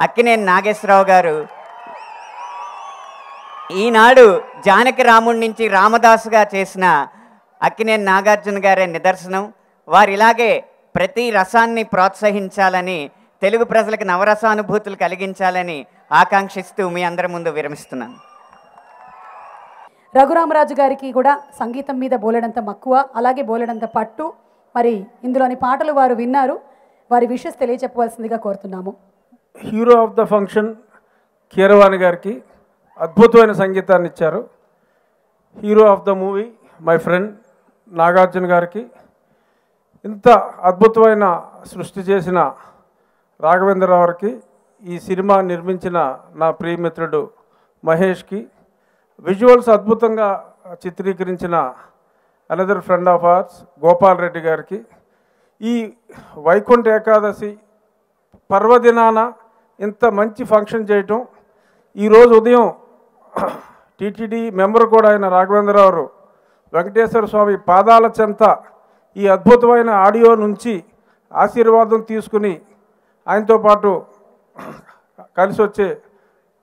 అక్కినేని నాగేశ్వరరావు గారు, ఈనాడు జానకి రాముడి నుంచి రామదాసుగా చేసిన అక్కినేని నాగార్జున గారే నిదర్శనం. వారు ఇలాగే ప్రతి రసాన్ని ప్రోత్సహించాలని, తెలుగు ప్రజలకు నవరసానుభూతులు కలిగించాలని ఆకాంక్షిస్తూ మీ అందరి ముందు విరమిస్తున్నాను. రఘురామరాజు గారికి కూడా సంగీతం మీద బోలెడంత మక్కువ, అలాగే బోలెడంత పట్టు. మరి ఇందులోని పాటలు వారు విన్నారు, వారి విషెస్ తెలియచెప్పవలసిందిగా కోరుతున్నాము. Hero of the function Keeravani గారికి అద్భుతమైన సంగీతాన్ని ఇచ్చారు. Hero of the movie my friend Nagarjuna గారికి, ఇంత అద్భుతమైన సృష్టి చేసిన రాఘవేంద్రరావుకి, ఈ సినిమా నిర్మించిన నా ప్రియమిత్రుడు మహేష్కి, విజువల్స్ అద్భుతంగా చిత్రీకరించిన అనదర్ ఫ్రెండ్ ఆఫ్ ఆర్స్ గోపాల్ రెడ్డి గారికి, ఈ వైకుంఠ ఏకాదశి పర్వదినాన ఇంత మంచి ఫంక్షన్ చేయటం, ఈరోజు ఉదయం టీటీడీ మెంబర్ కూడా అయిన రాఘవేంద్రరావు వెంకటేశ్వర స్వామి పాదాల చెంత ఈ అద్భుతమైన ఆడియో నుంచి ఆశీర్వాదం తీసుకుని ఆయనతో పాటు కలిసి వచ్చే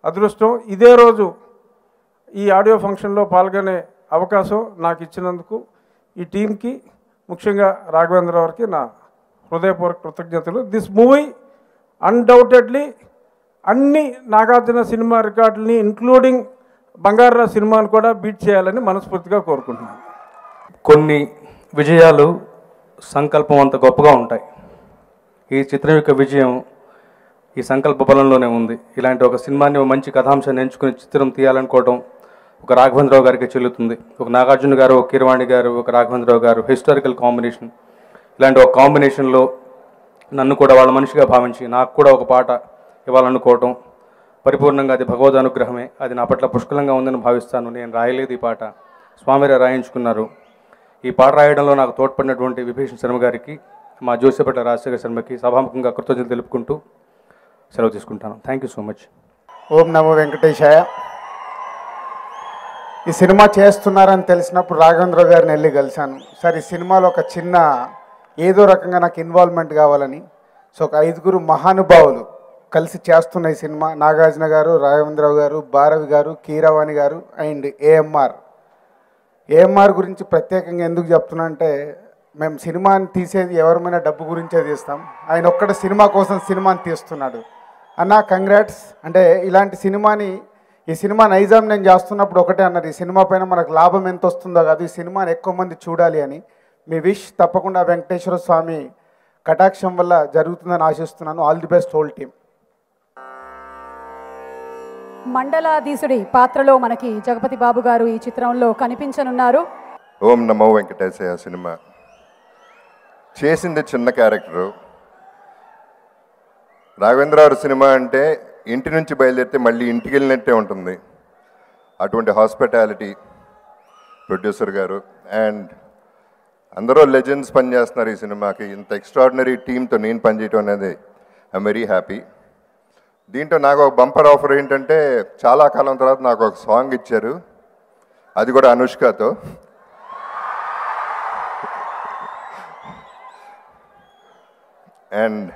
అదృష్టం, ఇదే రోజు ఈ ఆడియో ఫంక్షన్లో పాల్గొనే అవకాశం నాకు ఇచ్చినందుకు ఈ టీంకి, ముఖ్యంగా రాఘవేంద్రరావుకి నా హృదయపూర్వక కృతజ్ఞతలు. దిస్ మూవీ అన్డౌటెడ్లీ అన్ని నాగార్జున సినిమా రికార్డులని ఇంక్లూడింగ్ బంగారా సినిమాను కూడా బీట్ చేయాలని మనస్ఫూర్తిగా కోరుకుంటున్నాను. కొన్ని విజయాలు సంకల్పం అంత గొప్పగా ఉంటాయి. ఈ చిత్రం యొక్క విజయం ఈ సంకల్ప బలంలోనే ఉంది. ఇలాంటి ఒక సినిమాని మంచి కథాంశాన్ని ఎంచుకుని చిత్రం తీయాలనుకోవడం ఒక రాఘవేంద్రరావు గారికి చెల్లుతుంది. ఒక నాగార్జున గారు, ఒక కీరవాణి గారు, ఒక రాఘవేంద్రరావు గారు హిస్టారికల్ కాంబినేషన్. ఇలాంటి ఒక కాంబినేషన్లో నన్ను కూడా వాళ్ళ మనిషిగా భావించి నాకు కూడా ఒక పాట ఇవ్వాలనుకోవటం పరిపూర్ణంగా అది భగవద్ అనుగ్రహమే. అది నా పట్ల పుష్కలంగా ఉందని భావిస్తాను. నేను రాయలేదు ఈ పాట, స్వామిరే రాయించుకున్నారు. ఈ పాట రాయడంలో నాకు తోడ్పడినటువంటి విభీషణ్ శర్మ గారికి, మా జోసేపట్ల రాజశేఖర శర్మకి సభాముఖంగా కృతజ్ఞతలు తెలుపుకుంటూ సెలవు తీసుకుంటాను. Thank you so much. ఓం నమో వెంకటేశాయ. ఈ సినిమా చేస్తున్నారని తెలిసినప్పుడు రాఘవేంద్రరావు గారిని వెళ్ళి కలిశాను. సార్ ఈ సినిమాలో ఒక చిన్న ఏదో రకంగా నాకు ఇన్వాల్వ్మెంట్ కావాలని. సో ఒక 5గురు మహానుభావులు కలిసి చేస్తున్న ఈ సినిమా, నాగార్జున గారు, రాఘవేంద్రరావు గారు, భారవి గారు, కీరవాణి గారు అండ్ ఏఎంఆర్ గురించి ప్రత్యేకంగా ఎందుకు చెప్తున్నా అంటే, మేము సినిమాని తీసేది ఎవరిమైనా డబ్బు గురించే తీస్తాం, ఆయన ఒక్కడ సినిమా కోసం సినిమాని తీస్తున్నాడు. అన్న కంగ్రాట్స్. అంటే ఇలాంటి సినిమాని, ఈ సినిమా నైజాం నేను చేస్తున్నప్పుడు ఒకటే అన్నారు, ఈ సినిమా పైన మనకు లాభం ఎంత వస్తుందో కాదు, ఈ సినిమాని ఎక్కువ మంది చూడాలి అని. మీ విష్ తప్పకుండా వెంకటేశ్వర స్వామి కటాక్షం వల్ల జరుగుతుందని ఆశిస్తున్నాను. All the best whole team. మండలాధీశుడి పాత్రలో మనకి జగపతి బాబు గారు ఈ చిత్రంలో కనిపించనున్నారు. ఓం నమో వెంకటేశయ్య సినిమా చేసింది చిన్న క్యారెక్టరు. రాఘవేంద్రరావు సినిమా అంటే ఇంటి నుంచి బయలుదేరితే మళ్ళీ ఇంటికి వెళ్ళినట్టే ఉంటుంది. అటువంటి హాస్పిటాలిటీ ప్రొడ్యూసర్ గారు అండ్ అందరూ లెజెండ్స్ పనిచేస్తున్నారు ఈ సినిమాకి. ఇంత ఎక్స్ట్రాడినరీ టీంతో నేను పనిచేయటం అనేది ఐఎమ్ వెరీ హ్యాపీ. దీంట్లో నాకు ఒక బంపర్ ఆఫర్ ఏంటంటే, చాలా కాలం తర్వాత నాకు ఒక సాంగ్ ఇచ్చారు, అది కూడా అనుష్కతో. అండ్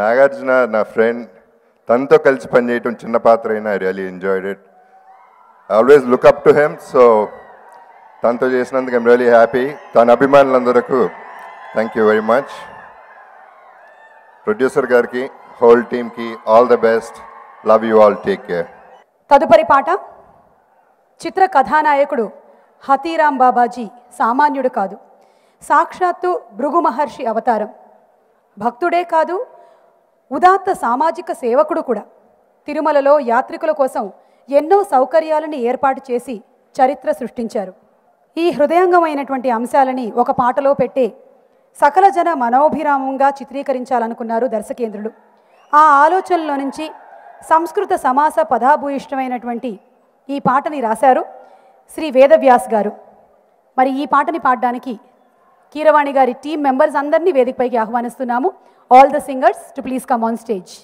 నాగార్జున నా ఫ్రెండ్, తనతో కలిసి పనిచేయటం చిన్న పాత్ర అయినా I really enjoyed it. I always look up to him. So తనతో చేసినందుకు ఐమ్ రియలీ హ్యాపీ. తన అభిమానులందరికీ thank you very much. Producer గారికి, హోల్ టీమ్కి all the best. Love you all. Take care. తదుపరి పాట. చిత్ర కథానాయకుడు హతీరాం బాబాజీ సామాన్యుడు కాదు, సాక్షాత్తు భృగు మహర్షి అవతారం. భక్తుడే కాదు, ఉదాత్త సామాజిక సేవకుడు కూడా. తిరుమలలో యాత్రికుల కోసం ఎన్నో సౌకర్యాలను ఏర్పాటు చేసి చరిత్ర సృష్టించారు. ఈ హృదయంగమైనటువంటి అంశాలని ఒక పాటలో పెట్టే సకల జన మనోభిరామంగా చిత్రీకరించాలనుకున్నారు దర్శకేంద్రులు. ఆ ఆలోచనలో నుంచి సంస్కృత సమాస పదాభూయిష్టమైనటువంటి ఈ పాటని రాశారు శ్రీ వేదవ్యాస్ గారు. మరి ఈ పాటని పాడడానికి కీరవాణి గారి టీం మెంబర్స్ అందరినీ వేదికపైకి ఆహ్వానిస్తున్నాము. All the singers to please come on stage.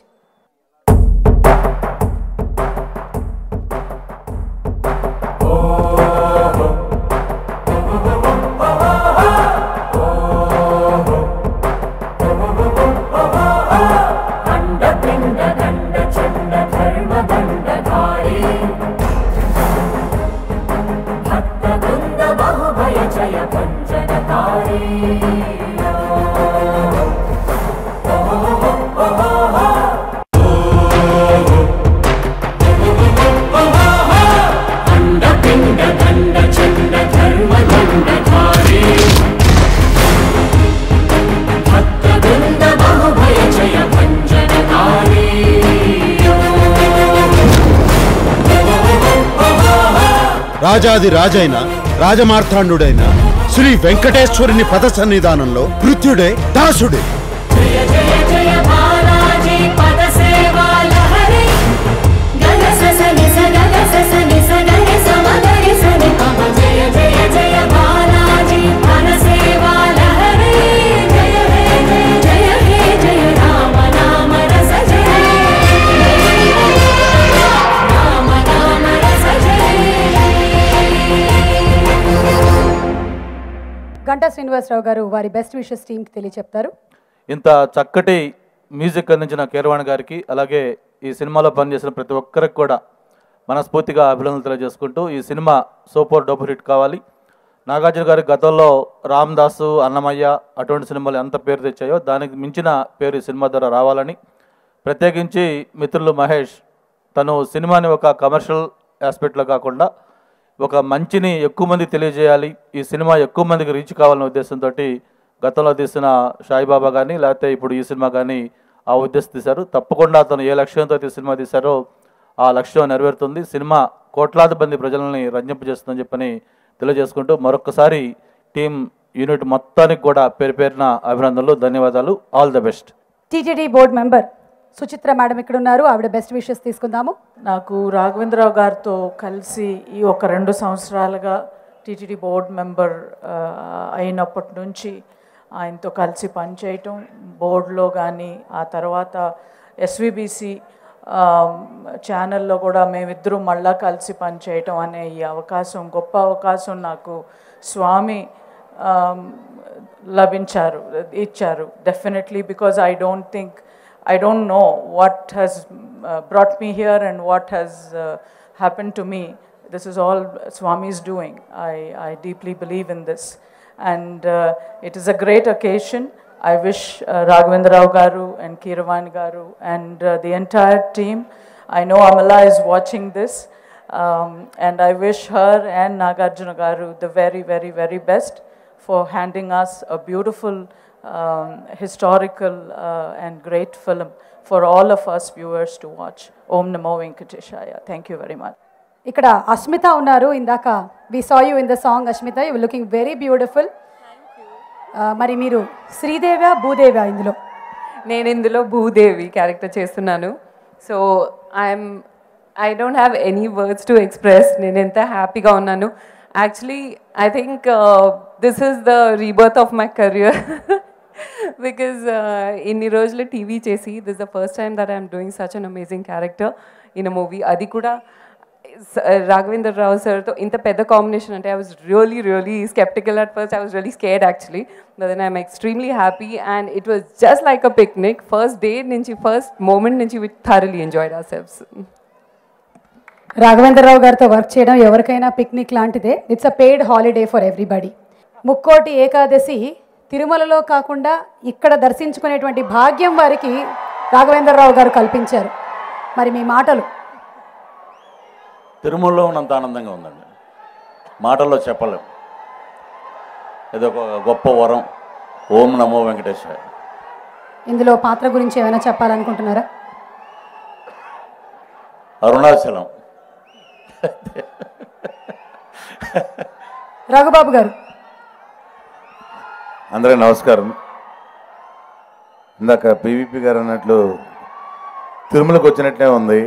రాజాది రాజైన రాజమార్తాండుడైన శ్రీ వెంకటేశ్వరుని పద సన్నిధానంలో కృత్యుడే దాసుడే. జయ జయ జయ బాలాజీ పద సేవా లహరి గగ సస నిస గగ సస నిస గరి సమగరి సని పమ. జయ జయ జయ బాలాజీ పద సేవా లహరి జయ హే జయ జయ హే జయ రామ నామ గంటా శ్రీనివాసరావు గారు వారి బెస్ట్ విషెస్ టీంకి తెలియచెప్తారు. ఇంత చక్కటి మ్యూజిక్ అందించిన కీరవాణి గారికి, అలాగే ఈ సినిమాలో పనిచేసిన ప్రతి ఒక్కరికి కూడా మనస్ఫూర్తిగా అభినందనలు తెలియజేసుకుంటూ, ఈ సినిమా సూపర్ డూపర్ హిట్ కావాలి. నాగార్జున గారి గతంలో రామ్ దాసు, అన్నమయ్య అటువంటి సినిమాలు ఎంత పేరు తెచ్చాయో దానికి మించిన పేరు ఈ సినిమా ద్వారా రావాలని, ప్రత్యేకించి మిత్రులు మహేష్ తను సినిమాని ఒక కమర్షియల్ ఆస్పెక్ట్లో కాకుండా ఒక మంచిని ఎక్కువ మంది తెలియజేయాలి, ఈ సినిమా ఎక్కువ మందికి రీచ్ కావాలనే ఉద్దేశంతో గతంలో తీసిన సాయిబాబా కానీ లేకపోతే ఇప్పుడు ఈ సినిమా కానీ ఆ ఉద్దేశం తీశారు. తప్పకుండా అతను ఏ లక్ష్యంతో ఈ సినిమా తీశారో ఆ లక్ష్యం నెరవేరుతుంది. సినిమా కోట్లాది మంది ప్రజలని రంజింపజేస్తుందని చెప్పని తెలియజేసుకుంటూ మరొకసారి టీం యూనిట్ మొత్తానికి కూడా పేరు పేరున అభినందనలు, ధన్యవాదాలు. All the best. TTD board member Suchitra madam ఇక్కడ ఉన్నారు, ఆవిడ బెస్ట్ విషెస్ తీసుకుందాము. నాకు రాఘవేంద్రరావు గారితో కలిసి ఈ ఒక 2 సంవత్సరాలుగా టీటీడీ బోర్డు మెంబర్ అయినప్పటి నుంచి ఆయనతో కలిసి పనిచేయటం, బోర్డులో కానీ ఆ తర్వాత ఎస్విబిసి ఛానల్లో కూడా మేమిద్దరూ మళ్ళా కలిసి పనిచేయటం అనే ఈ అవకాశం, గొప్ప అవకాశం నాకు స్వామి ఇచ్చారు. Definitely, because I don't know what has brought me here and what has happened to me. This is all Swami's doing. I deeply believe in this. And it is a great occasion. I wish Raghavendra Rao Garu and Keeravani Garu and the entire team. I know Amala is watching this. And I wish her and Nagarjuna Garu the very, very, very best for handing us a beautiful historical and great film for all of us viewers to watch. Om Namo Venkateshaya. Thank you very much. ఇక్కడ అస్మిత ఉన్నారు. ఇందాక we saw you in the song Asmitha, you looking very beautiful. మరి మీరు శ్రీదేవి భూదేవి ఇందులో? నేను ఇందులో భూదేవి క్యారెక్టర్ చేస్తున్నాను. So I don't have any words to express. నేను ఎంత హ్యాపీగా ఉన్నాను. Actually I think this is the rebirth of my career. Because ఇన్ని రోజులు టీవీ చేసి this the first time that I'm doing such an amazing character in a movie. అది కూడా రాఘవేంద్ర రావు సార్తో ఇంత పెద్ద కాంబినేషన్ అంటే I was really sceptical at first. I was really scared actually, but then I'm extremely happy and it was just like a picnic. First day నుంచి, ఫస్ట్ మూమెంట్ నుంచి we thoroughly enjoyed ourselves. Raghavendra Rao గారితో వర్క్ చేయడం ఎవరికైనా పిక్నిక్ లాంటిదే. It's a paid holiday for everybody. Mukkoti Ekadashi తిరుమలలో కాకుండా ఇక్కడ దర్శించుకునేటువంటి భాగ్యం వారికి రాఘవేంద్రరావు గారు కల్పించారు. మరి మీ మాటలు? తిరుమలలో ఉన్నంత ఆనందంగా ఉందండి, మాటల్లో చెప్పలేము. ఇది ఒక గొప్ప వరం. ఓం నమో వెంకటేశాయ. ఇందులో పాత్ర గురించి ఏమైనా చెప్పాలనుకుంటున్నారా? అరుణాచలం. రఘుబాబు గారు. అందరికీ నమస్కారం. ఇందాక పివిపి గారు అన్నట్లు తిరుమలకు వచ్చినట్లే ఉంది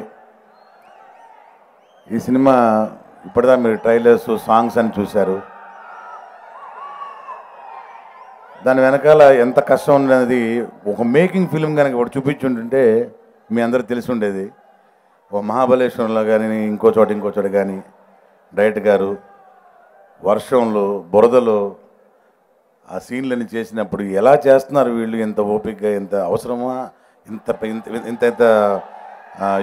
ఈ సినిమా. ఇప్పటిదా మీరు ట్రైలర్స్, సాంగ్స్ అని చూశారు. దాని వెనకాల ఎంత కష్టం ఉన్నది ఒక మేకింగ్ ఫిల్మ్ కనుక ఒకటి చూపించుంటుంటే మీ అందరికి తెలిసి ఉండేది. ఓ మహాబలేశ్వరంలో కానీ ఇంకో చోట కానీ డైరెక్టర్ గారు వర్షంలో, బురదలో ఆ సీన్లని చేసినప్పుడు ఎలా చేస్తున్నారు వీళ్ళు, ఎంత ఓపికగా, ఎంత అవసరమా, ఇంత ఇంత ఇంత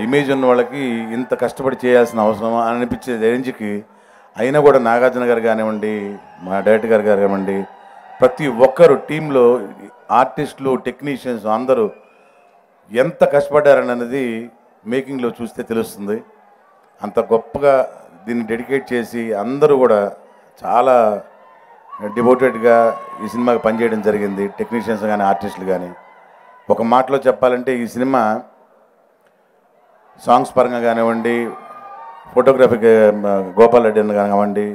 ఇమేజ్ ఉన్న వాళ్ళకి ఇంత కష్టపడి చేయాల్సిన అవసరమా అని అనిపించే రేంజ్కి. అయినా కూడా నాగార్జున గారు కానివ్వండి, మా డైరెక్టర్ గారు కానివ్వండి, ప్రతి ఒక్కరు టీంలో ఆర్టిస్టులు, టెక్నీషియన్స్ అందరూ ఎంత కష్టపడ్డారన్నది మేకింగ్లో చూస్తే తెలుస్తుంది. అంత గొప్పగా దీన్ని డెడికేట్ చేసి అందరూ కూడా చాలా డివోటెడ్గా ఈ సినిమాకి పనిచేయడం జరిగింది. టెక్నీషియన్స్ కానీ, ఆర్టిస్టులు కానీ. ఒక మాటలో చెప్పాలంటే ఈ సినిమా సాంగ్స్ పరంగా కానివ్వండి, ఫోటోగ్రఫీకి గోపాల్ రెడ్డి అని కానివ్వండి,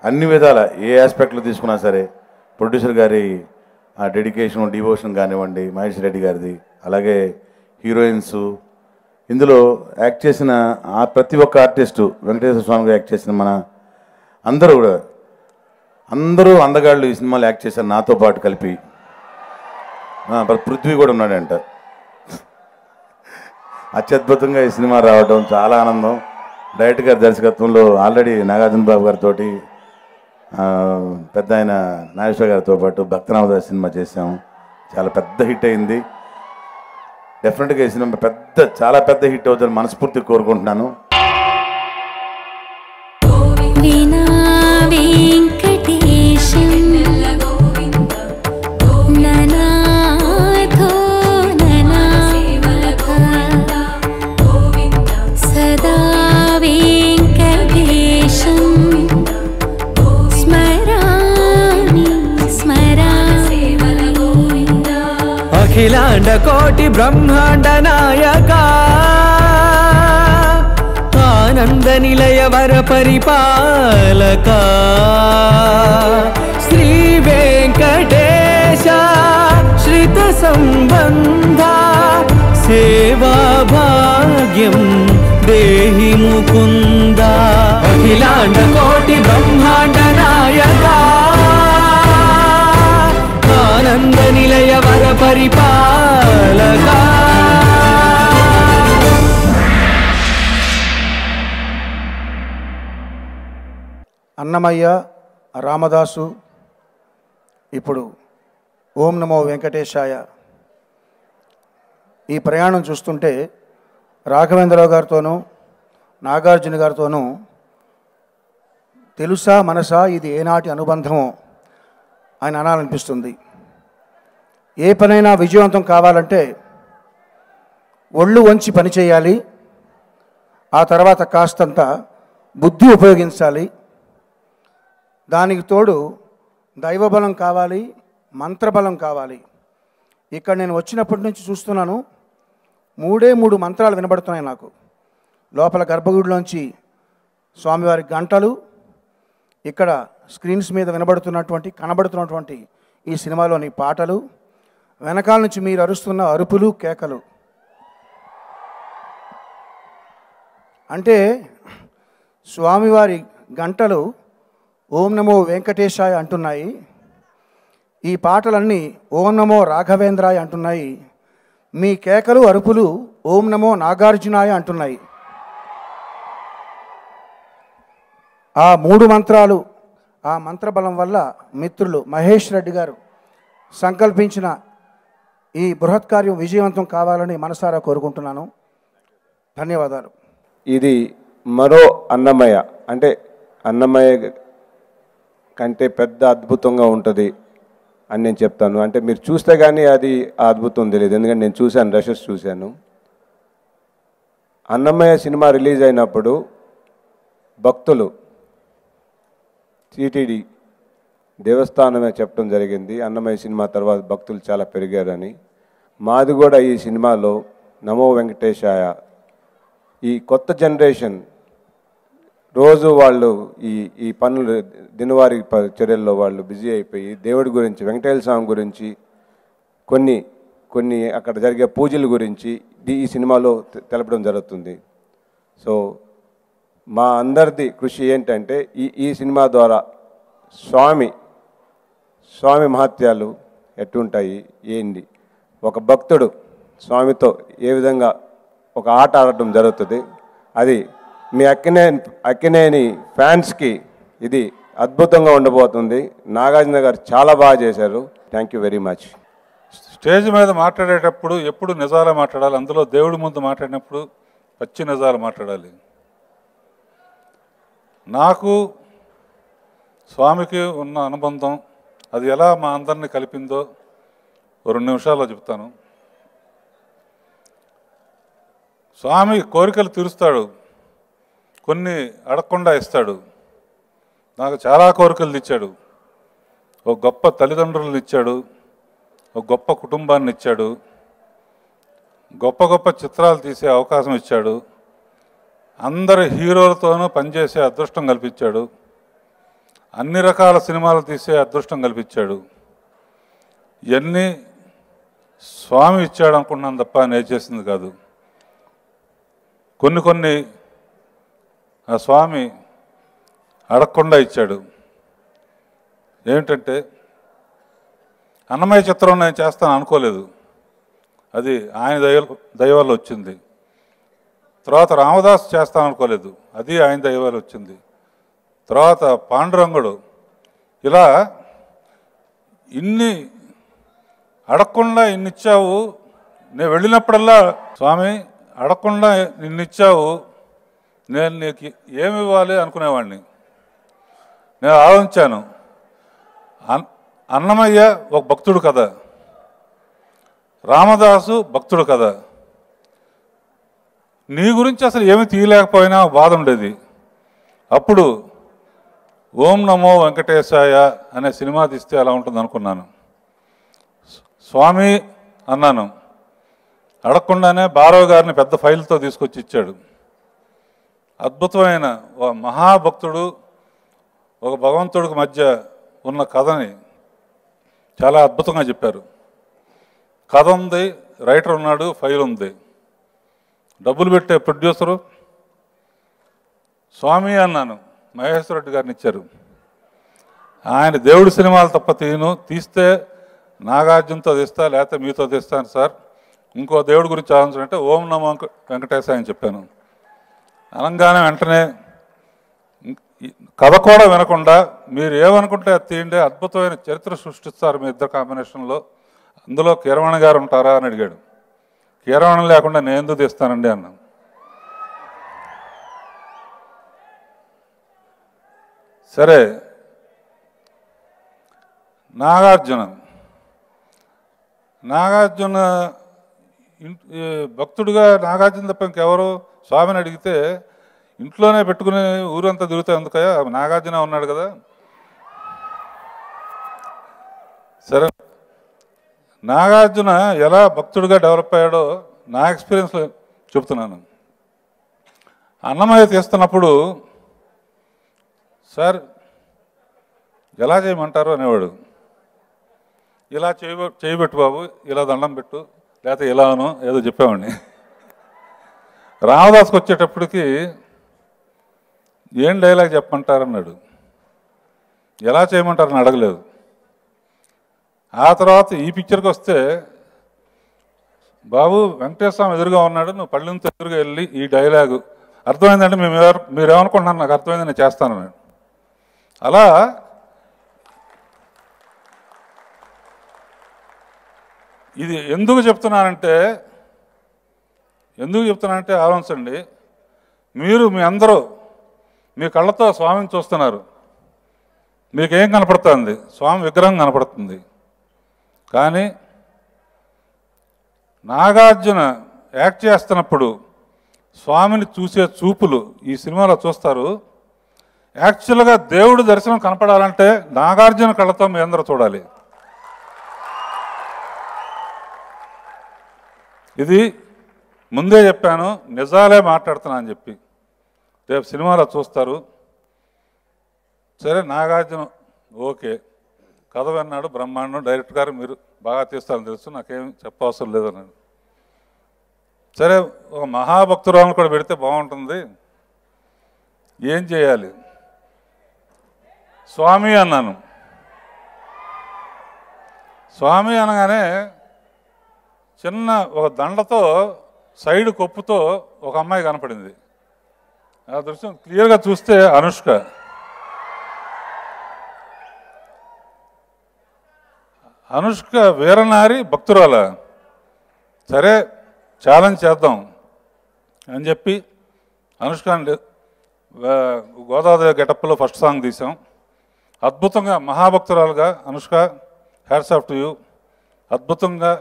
అన్ని విధాల ఏ ఆస్పెక్ట్లో తీసుకున్నా సరే ప్రొడ్యూసర్ గారి డెడికేషన్, డివోషన్ కానివ్వండి, మహేష్ రెడ్డి గారిది, అలాగే హీరోయిన్స్, ఇందులో యాక్ట్ చేసిన ప్రతి ఒక్క ఆర్టిస్టు, వెంకటేశ్వర స్వామిగా యాక్ట్ చేసిన మన అందరూ కూడా, అందరూ అందగాళ్ళు ఈ సినిమాలో యాక్ట్ చేశారు నాతో పాటు కలిపి. పృథ్వీ కూడా ఉన్నాడంట. అత్యద్భుతంగా ఈ సినిమా రావడం చాలా ఆనందం. డైరెక్టర్ గారి దర్శకత్వంలో ఆల్రెడీ నాగార్జున బాబు గారితో పెద్ద ఆయన నాగేశ్వర గారితో పాటు భక్తనామదాస్ సినిమా చేసాము, చాలా పెద్ద హిట్ అయింది. డెఫినెట్గా ఈ సినిమా చాలా పెద్ద హిట్ అవుతుందని మనస్ఫూర్తిగా కోరుకుంటున్నాను. అఖిలాండ కోటి బ్రహ్మాండ నాయక ఆనంద నిలయ వర పరిపాలక శ్రీ వెంకటేశ శ్రిత సంబంధ సేవా భాగ్యం దేహి ముకుంద. అఖిలాండ కోటి బ్రహ్మాండ నాయక ఆనంద నిలయ వర పరిపాలక. అన్నమయ్య, రామదాసు, ఇప్పుడు ఓం నమో వెంకటేశాయ. ఈ ప్రయాణం చూస్తుంటే రాఘవేంద్రరావు గారితోనూ నాగార్జున గారితోనూ తెలుసా మనసా ఇది ఏనాటి అనుబంధమో అని అనాలనిపిస్తుంది. ఏ పనైనా విజయవంతం కావాలంటే ఒళ్ళు వంచి పనిచేయాలి, ఆ తర్వాత కాస్తంత బుద్ధి ఉపయోగించాలి, దానికి తోడు దైవబలం కావాలి, మంత్రబలం కావాలి. ఇక్కడ నేను వచ్చినప్పటి నుంచి చూస్తున్నాను, 3 మంత్రాలు వినబడుతున్నాయి నాకు. లోపల గర్భగుడిలోంచి స్వామివారి గంటలు, ఇక్కడ స్క్రీన్స్ మీద కనబడుతున్నటువంటి ఈ సినిమాలోని పాటలు, వెనకాల నుంచి మీరు అరుస్తున్న అరుపులు కేకలు. అంటే స్వామివారి గంటలు ఓం నమో వెంకటేశాయ అంటున్నాయి, ఈ పాటలన్నీ ఓం నమో రాఘవేంద్రాయ అంటున్నాయి, మీ కేకలు అరుపులు ఓం నమో నాగార్జునాయ అంటున్నాయి. ఆ 3 మంత్రాలు, ఆ మంత్రబలం వల్ల మిత్రులు మహేష్ రెడ్డి గారు సంకల్పించిన ఈ బృహత్ కార్యం విజయవంతం కావాలని మనసారా కోరుకుంటున్నాను. ధన్యవాదాలు. ఇది మరో అన్నమయ్య, అంటే అన్నమయ్య కంటే పెద్ద అద్భుతంగా ఉంటుంది అని నేను చెప్తాను. అంటే మీరు చూస్తే కానీ అది ఆ అద్భుతం తెలియదు, ఎందుకంటే నేను చూశాను, రషెస్ చూశాను. అన్నమయ్య సినిమా రిలీజ్ అయినప్పుడు భక్తులు టీటీడీ దేవస్థానమే చెప్పడం జరిగింది, అన్నమయ్య సినిమా తర్వాత భక్తులు చాలా పెరిగారని. మాది కూడా ఈ సినిమాలో నమో వెంకటేశాయ, ఈ కొత్త జనరేషన్ రోజు వాళ్ళు ఈ పనులు దినవారీ చర్యల్లో వాళ్ళు బిజీ అయిపోయి దేవుడి గురించి, వెంకటేశ్వర స్వామి గురించి, కొన్ని అక్కడ జరిగే పూజల గురించి ఈ సినిమాలో తెలపడం జరుగుతుంది. సో మా అందరిది కృషి ఏంటంటే ఈ సినిమా ద్వారా స్వామి మహత్యాలు ఎట్టుంటాయి ఏంటి, ఒక భక్తుడు స్వామితో ఏ విధంగా ఒక ఆట ఆడటం జరుగుతుంది, అది మీ అక్కినేని ఫ్యాన్స్కి ఇది అద్భుతంగా ఉండబోతుంది. నాగార్జున గారు చాలా బాగా చేశారు. Thank you very much. Stage మీద మాట్లాడేటప్పుడు ఎప్పుడు నిజాలే మాట్లాడాలి, అందులో దేవుడి ముందు మాట్లాడినప్పుడు పచ్చి నిజాలు మాట్లాడాలి. నాకు స్వామికి ఉన్న అనుబంధం అది ఎలా మా అందరినీ కలిపిందో 2 నిమిషాల్లో చెప్తాను. స్వామి కోరికలు తీరుస్తాడు, కొన్ని అడగకుండా ఇస్తాడు. నాకు చాలా కోరికలు ఇచ్చాడు. ఒక గొప్ప తల్లిదండ్రులను ఇచ్చాడు, ఒక గొప్ప కుటుంబాన్ని ఇచ్చాడు, గొప్ప చిత్రాలు తీసే అవకాశం ఇచ్చాడు, అందరి హీరోలతోనూ పనిచేసే అదృష్టం కల్పించాడు, అన్ని రకాల సినిమాలు తీసే అదృష్టం కల్పించాడు. ఇవన్నీ స్వామి ఇచ్చాడు అనుకుంటున్నాను తప్ప నేను చేసింది కాదు. కొన్ని ఆ స్వామి అడగకుండా ఇచ్చాడు. ఏమిటంటే అన్నమయ్య చిత్రం నేను చేస్తాను అనుకోలేదు, అది ఆయన దయ వల్ల వచ్చింది. తర్వాత రామదాస్ చేస్తాను అనుకోలేదు, అది ఆయన దయ వల్ల వచ్చింది. తర్వాత పాండురంగుడు ఇలా ఇన్ని అడగకుండా ఇన్ని ఇచ్చావు, నేను వెళ్ళినప్పుడల్లా స్వామి అడగకుండా నిన్ను ఇచ్చావు, నేను నీకు ఏమి ఇవ్వాలి అనుకునేవాడిని. నేను ఆలోచించాను, అన్నమయ్య ఒక భక్తుడు కదా, రామదాసు భక్తుడు కదా, నీ గురించి అసలు ఏమీ తీయలేకపోయినా బాధ ఉండేది. అప్పుడు ఓం నమో వెంకటేశాయ అనే సినిమా తీస్తే ఎలా ఉంటుంది అనుకున్నాను. స్వామి అన్నాను, అడగకుండానే భారవ గారిని పెద్ద ఫైల్తో తీసుకొచ్చి ఇచ్చాడు. అద్భుతమైన ఒక మహాభక్తుడు ఒక భగవంతుడికి మధ్య ఉన్న కథని చాలా అద్భుతంగా చెప్పారు. కథ ఉంది, రైటర్ ఉన్నాడు, ఫైల్ ఉంది, డబ్బులు పెట్టే ప్రొడ్యూసరు స్వామి అన్నాను. మహేశ్వర రెడ్డి గారిని ఇచ్చారు. ఆయన దేవుడి సినిమాలు తప్ప తీస్తే నాగార్జునతో తీస్తా, లేకపోతే మీతో తీస్తాను సార్, ఇంకో దేవుడి గురించి ఆలోచించాలంటే ఓం నమో వెంకటేశాయ అని చెప్పాను. అనగానే వెంటనే కథ కూడా వినకుండా మీరు ఏమనుకుంటే అది తీయండి, అద్భుతమైన చరిత్ర సృష్టిస్తారు మీ ఇద్దరు కాంబినేషన్లో, అందులో కీరవాణి గారు ఉంటారా అని అడిగాడు. కీరవాణి లేకుండా నేను ఎందుకు తీస్తానండి అన్నాను. సరే, నాగార్జున భక్తుడిగా నాగార్జున తప్ప ఇంకెవరు స్వామిని అడిగితే ఇంట్లోనే పెట్టుకుని ఊరంతా తిరుగుతా ఎందుకయ్యా, నాగార్జున ఉన్నాడు కదా. సరే, నాగార్జున ఎలా భక్తుడిగా డెవలప్ అయ్యాడో నా ఎక్స్పీరియన్స్లో చెప్తున్నాను. అన్నమయ్య తీస్తున్నప్పుడు సార్ ఎలా చేయమంటారు అనేవాడు. ఇలా చేయబెట్టు బాబు, ఇలా దండం పెట్టు, లేకపోతే ఇలాను ఏదో చెప్పేవాడిని. రామదాస్కి వచ్చేటప్పటికి ఏం డైలాగ్ చెప్పమంటారన్నాడు. ఎలా చేయమంటారని అడగలేదు. ఆ తర్వాత ఈ పిక్చర్కి వస్తే బాబు వెంకటేశ్వర స్వామి ఎదురుగా ఉన్నాడు, నువ్వు పళ్ళెంతో ఎదురుగా వెళ్ళి ఈ డైలాగు అర్థమైందంటే మీరేమనుకుంటున్నారు, నాకు అర్థమైంది, నేను చేస్తాను నేను. అలా ఇది ఎందుకు చెప్తున్నానంటే ఆలోచించండి. మీరు మీ అందరూ మీ కళ్ళతో స్వామిని చూస్తున్నారు, మీకేం కనపడుతుంది? స్వామి విగ్రహం కనపడుతుంది. కానీ నాగార్జున యాక్ట్ చేస్తున్నప్పుడు స్వామిని చూసే చూపులు ఈ సినిమాలో చూస్తారు. యాక్చువల్గా దేవుడు దర్శనం కనపడాలంటే నాగార్జున కళ్ళతో మీ అందరూ చూడాలి. ఇది ముందే చెప్పాను, నిజాలే మాట్లాడుతున్నా అని చెప్పి. రేపు సినిమాలో చూస్తారు. సరే, నాగార్జున ఓకే, కథ విన్నాడు, బ్రహ్మాండం, డైరెక్టర్ గారు మీరు బాగా తీస్తారని తెలుసు, నాకేం చెప్పవసరం లేదన్నాడు. సరే, ఒక మహాభక్తురాలను కూడా పెడితే బాగుంటుంది, ఏం చేయాలి? స్వామి అన్నాను. స్వామి అనగానే చిన్న ఒక దండతో సైడ్ కొప్పుతో ఒక అమ్మాయి కనపడింది. ఆ దృశ్యం క్లియర్గా చూస్తే అనుష్క. అనుష్క వీరనారి భక్తురాల. సరే, ఛాలెంజ్ చేద్దాం అని చెప్పి అనుష్క గోదావరి గెటప్లో ఫస్ట్ సాంగ్ తీసాం. అద్భుతంగా మహాభక్తురాలుగా Anushka, hats off to you. అద్భుతంగా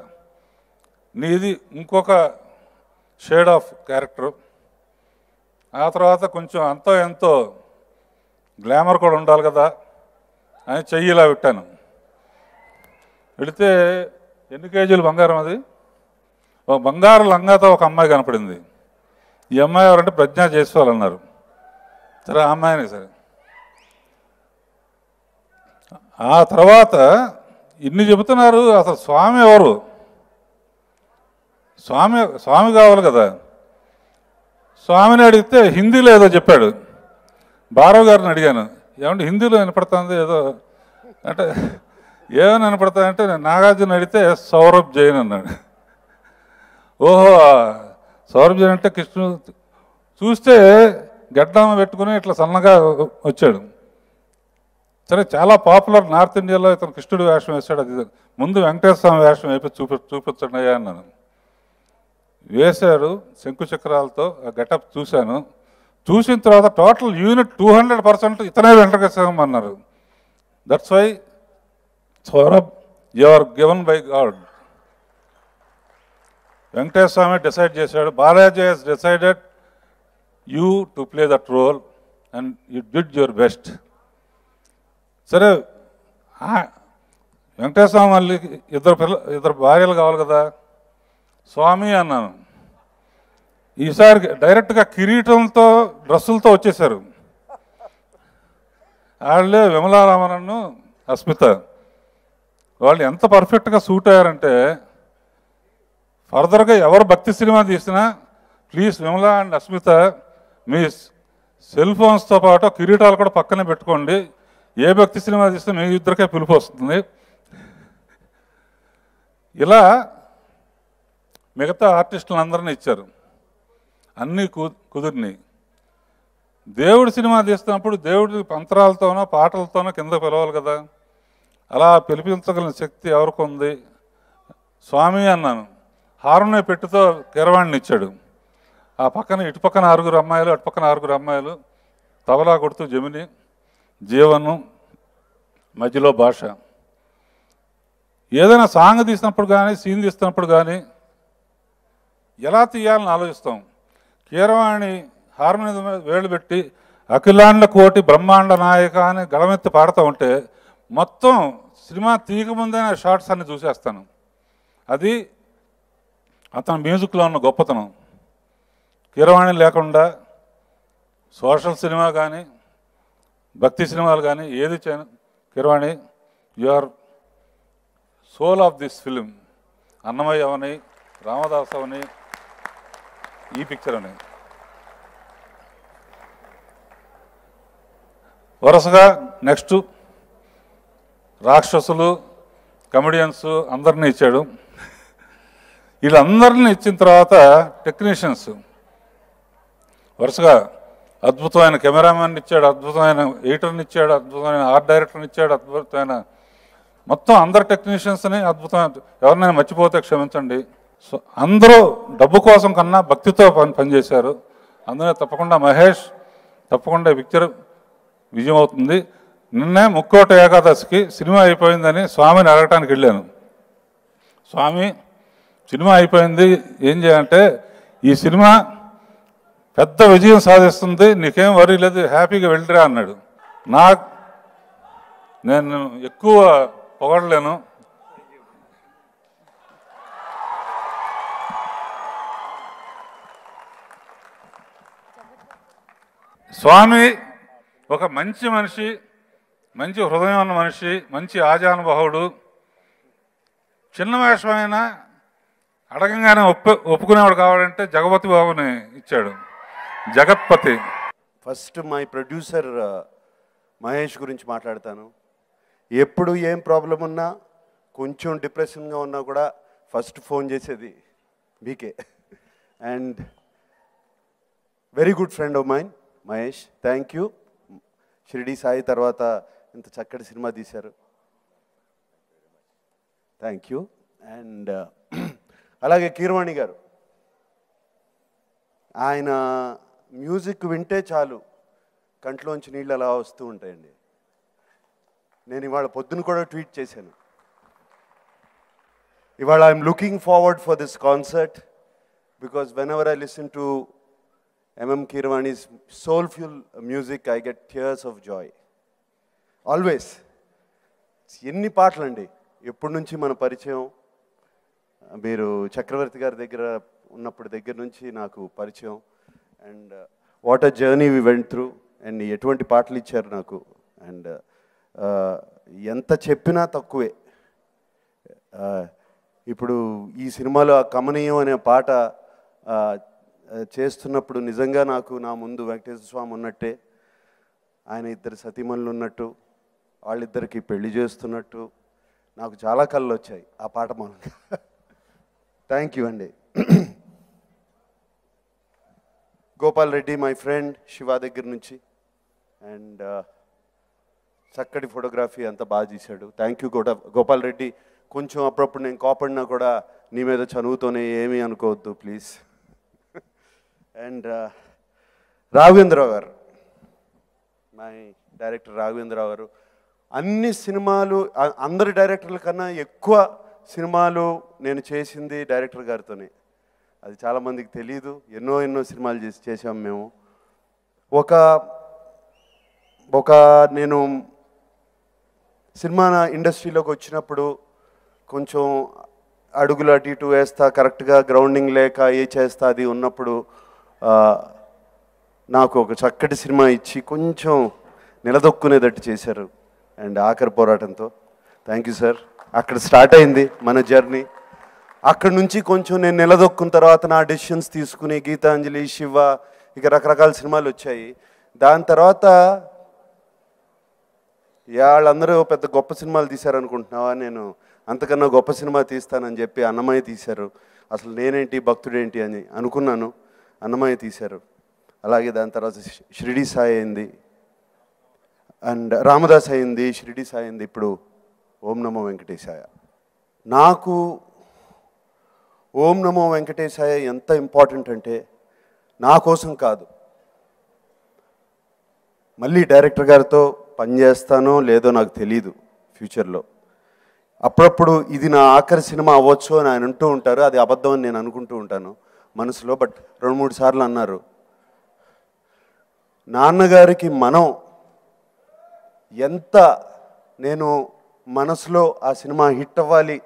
నీది ఇంకొక షేడ్ ఆఫ్ క్యారెక్టర్. ఆ తర్వాత కొంచెం అంతో ఎంతో గ్లామర్ కూడా ఉండాలి కదా అని చెయ్యిలా పెట్టాను. పెడితే ఎన్ని కేజీలు బంగారం అది? ఒక బంగారు లంగాతో ఒక అమ్మాయి కనపడింది. ఈ అమ్మాయి ఎవరంటే ప్రజ్ఞా జైస్వాల్. సరే, ఆ అమ్మాయిని సరే. ఆ తర్వాత ఇన్ని చెబుతున్నారు, అసలు స్వామి ఎవరు? స్వామి కావాలి కదా. స్వామిని అడిగితే హిందీలో ఏదో చెప్పాడు. భారవ్ గారిని అడిగాను, ఏమంటే హిందీలో వినపడుతుంది ఏదో అంటే, ఏమైనా వినపడతాయంటే నాగార్జున అడిగితే సౌరభ్ జైన్ అన్నాడు. ఓహో, సౌరభ్ జైన్ అంటే కృష్ణుడు. చూస్తే గడ్డం పెట్టుకుని ఇట్లా సన్నగా వచ్చాడు. సరే చాలా పాపులర్ నార్త్ ఇండియాలో ఇతను కృష్ణుడు వేషం వేశాడు. అది ముందు వెంకటేశ్వర స్వామి వేషం వేపి చూపించండి అయ్యా అన్నాను. వేశారు శంకు చక్రాలతో. ఆ గెటప్ చూశాను. చూసిన తర్వాత టోటల్ యూనిట్ 200% ఇతనే వెంకటేశ్వరం అన్నారు. That's why Saurabh you are given by God. Venkateswara Swami decide చేశాడు. Balaji he's decided you to play that role and you did your best. సరే వెంకటేశ్వర స్వామి మళ్ళీ ఇద్దరు భార్యలు కావాలి కదా. స్వామి అన్నాను. ఈసారి డైరెక్ట్గా కిరీటంతో డ్రెస్సులతో వచ్చేసారు. వాళ్ళే విమలారామన్, అస్మిత. వాళ్ళు ఎంత పర్ఫెక్ట్గా సూట్ అయ్యారంటే ఫర్దర్గా ఎవరు భక్తి సినిమా తీసినా ప్లీజ్ విమలా అండ్ అస్మిత మీ సెల్ ఫోన్స్తో పాటు కిరీటాలు కూడా పక్కనే పెట్టుకోండి. ఏ భక్తి సినిమా తీస్తే మీ ఇద్దరికే పిలుపు వస్తుంది. ఇలా మిగతా ఆర్టిస్టులందరినీ ఇచ్చారు. అన్నీ కుదిరినాయి. దేవుడి సినిమా తీస్తున్నప్పుడు దేవుడి మంత్రాలతోనో పాటలతోనో కింద పిలవాలి కదా. అలా పిలిపించగలిగిన శక్తి ఎవరికి ఉంది? స్వామి అన్నాను. హార్మోని పెట్టుతో కీరవాణిని ఇచ్చాడు. ఆ పక్కన ఇటు పక్కన 6 అమ్మాయిలు, అటు పక్కన 6 అమ్మాయిలు, తబలా కొడుతూ జమిని, జీవను, మధ్యలో భాష. ఏదైనా సాంగ్ తీసినప్పుడు కానీ సీన్ తీస్తున్నప్పుడు కానీ ఎలా తీయాలని ఆలోచిస్తాం. కీరవాణి హార్మోని మీద వేళ్ళు పెట్టి అఖిలాండ కోటి బ్రహ్మాండ నాయక అని గళమెత్తి పాడుతూ ఉంటే మొత్తం సినిమా తీయకముందైనా షార్ట్స్ అన్ని చూసేస్తాను. అది అతని మ్యూజిక్లో ఉన్న గొప్పతనం. కీరవాణి లేకుండా సోషల్ సినిమా కానీ భక్తి సినిమాలు కానీ ఏది చేయను. Keeravani you are soul of this film. Annamayya అవని, రామదాస్ అవని, ఈ పిక్చర్ అని వరుసగా నెక్స్ట్ రాక్షసులు, కమెడియన్స్ అందరినీ ఇచ్చాడు. వీళ్ళందరినీ ఇచ్చిన తర్వాత టెక్నీషియన్స్ వరుసగా అద్భుతమైన కెమెరామెన్ ఇచ్చాడు, అద్భుతమైన ఎడిటర్ని ఇచ్చాడు, అద్భుతమైన ఆర్ట్ డైరెక్టర్ని ఇచ్చాడు, అద్భుతమైన మొత్తం అందరు టెక్నీషియన్స్ని అద్భుతమైన. ఎవరినైనా మర్చిపోతే క్షమించండి. సో అందరూ డబ్బు కోసం కన్నా భక్తితో పనిచేశారు. అందులో తప్పకుండా మహేష్ తప్పకుండా పిక్చర్ విజయం అవుతుంది. నిన్నే ముక్కోట ఏకాదశికి సినిమా అయిపోయిందని స్వామిని అడగటానికి వెళ్ళాను. స్వామి సినిమా అయిపోయింది, ఏం చేయాలంటే ఈ సినిమా పెద్ద విజయం సాధిస్తుంది, నీకేం వరీ లేదు, హ్యాపీగా వెళ్ళిరా అన్నాడు. నేను ఎక్కువ పొగడలేను. స్వామి ఒక మంచి మనిషి, మంచి హృదయం ఉన్న మనిషి, మంచి ఆజానుభావుడు. చిన్న వేషమైనా అడగంగానే ఒప్పుకునేవాడు కావాలంటే జగపతి బాబుని ఇచ్చాడు. జగత్పతి. ఫస్ట్ మై ప్రొడ్యూసర్ మహేష్ గురించి మాట్లాడతాను. ఎప్పుడు ఏం ప్రాబ్లం ఉన్నా, కొంచెం డిప్రెషన్గా ఉన్నా కూడా ఫస్ట్ ఫోన్ చేసేది మీకే. And very good friend of mine Mahesh. Thank you. Shirdi Sai తర్వాత ఇంత చక్కటి సినిమా తీశారు. Thank you. అండ్ అలాగే కీరవాణి గారు, ఆయన మ్యూజిక్ వింటే చాలు కంట్లోంచి నీళ్ళు అలా వస్తూ ఉంటాయండి. నేను ఇవాళ పొద్దున కూడా ట్వీట్ చేశాను. ఇవాళ I'm looking forward for this concert because when ever I listen to M.M. Keeravani's soulful music, I get tears of joy. Always. ఎన్ని పాటలండి. ఎప్పటి నుంచి మన పరిచయం, మీరు చక్రవర్తి గారి దగ్గర ఉన్నప్పటి దగ్గర నుంచి నాకు పరిచయం. And what a journey we went through. And ఎటువంటి పాటలు ఇచ్చారు నాకు. అండ్ ఎంత చెప్పినా తక్కువే. ఇప్పుడు ఈ సినిమాలో ఆ కమనీయం అనే పాట చేస్తున్నప్పుడు నిజంగా నాకు నా ముందు వెంకటేశ్వర స్వామి ఉన్నట్టే, ఆయన ఇద్దరు సతీమణులు ఉన్నట్టు, వాళ్ళిద్దరికి పెళ్లి చేస్తున్నట్టు నాకు చాలా కళ్ళు వచ్చాయి ఆ పాట మూలంగా. థ్యాంక్ యూ అండి. గోపాల్ రెడ్డి మై ఫ్రెండ్, శివ దగ్గర నుంచి. అండ్ చక్కటి ఫోటోగ్రఫీ అంతా బాగా తీశాడు. Thank you Gopal Reddy. కొంచెం అప్పుడప్పుడు నేను కోపడినా కూడా నీ మీద చదువుతోనే ఏమీ అనుకోవద్దు ప్లీజ్. అండ్ రాఘవేంద్రరావు గారు, మై డైరెక్టర్ రాఘవేంద్రరావు గారు, అన్ని సినిమాలు అందరి డైరెక్టర్ల కన్నా ఎక్కువ సినిమాలు నేను చేసింది డైరెక్టర్ గారితోనే. అది చాలామందికి తెలియదు. ఎన్నో సినిమాలు చేసాం మేము. నేను సినిమా ఇండస్ట్రీలోకి వచ్చినప్పుడు కొంచెం అడుగులు అటు ఇటు వేస్తా, కరెక్ట్గా గ్రౌండింగ్ లేక ఏ చేస్తా అది ఉన్నప్పుడు నాకు ఒక చక్కటి సినిమా ఇచ్చి కొంచెం నిలదొక్కునేటట్టు చేశారు. అండ్ ఆఖరి పోరాటంతో థ్యాంక్ యూ సార్. అక్కడ స్టార్ట్ అయింది మన జర్నీ. అక్కడ నుంచి కొంచెం నేను నిలదొక్కున్న తర్వాత నా డెసిషన్స్ తీసుకుని గీతాంజలి, శివ, ఇక రకరకాల సినిమాలు వచ్చాయి. దాని తర్వాత వాళ్ళందరూ పెద్ద గొప్ప సినిమాలు తీశారనుకుంటున్నావా, నేను అంతకన్నా గొప్ప సినిమా తీస్తానని చెప్పి అన్నమయ్య తీశారు. అసలు నేనేంటి భక్తుడేంటి అని అనుకున్నాను. అన్నమయ్య తీశారు. అలాగే దాని తర్వాత షిరిడి సాయి అయింది, అండ్ రామదాస్ అయింది, షిరిడి సాయి అయింది, ఇప్పుడు ఓం నమో వెంకటేశాయ. నాకు ఓం నమో వెంకటేశాయ ఎంత ఇంపార్టెంట్ అంటే, నా కోసం కాదు, మళ్ళీ డైరెక్టర్ గారితో పనిచేస్తానో లేదో నాకు తెలీదు ఫ్యూచర్లో. అప్పుడప్పుడు ఇది నా ఆఖరి సినిమా అవ్వచ్చు అని ఆయన అంటూ ఉంటారు. అది అబద్ధం అని నేను అనుకుంటూ ఉంటాను మనసులో. బట్ 2-3 సార్లు అన్నారు. నాన్నగారికి మనం ఎంత నేను మనసులో ఆ సినిమా హిట్ అవ్వాలి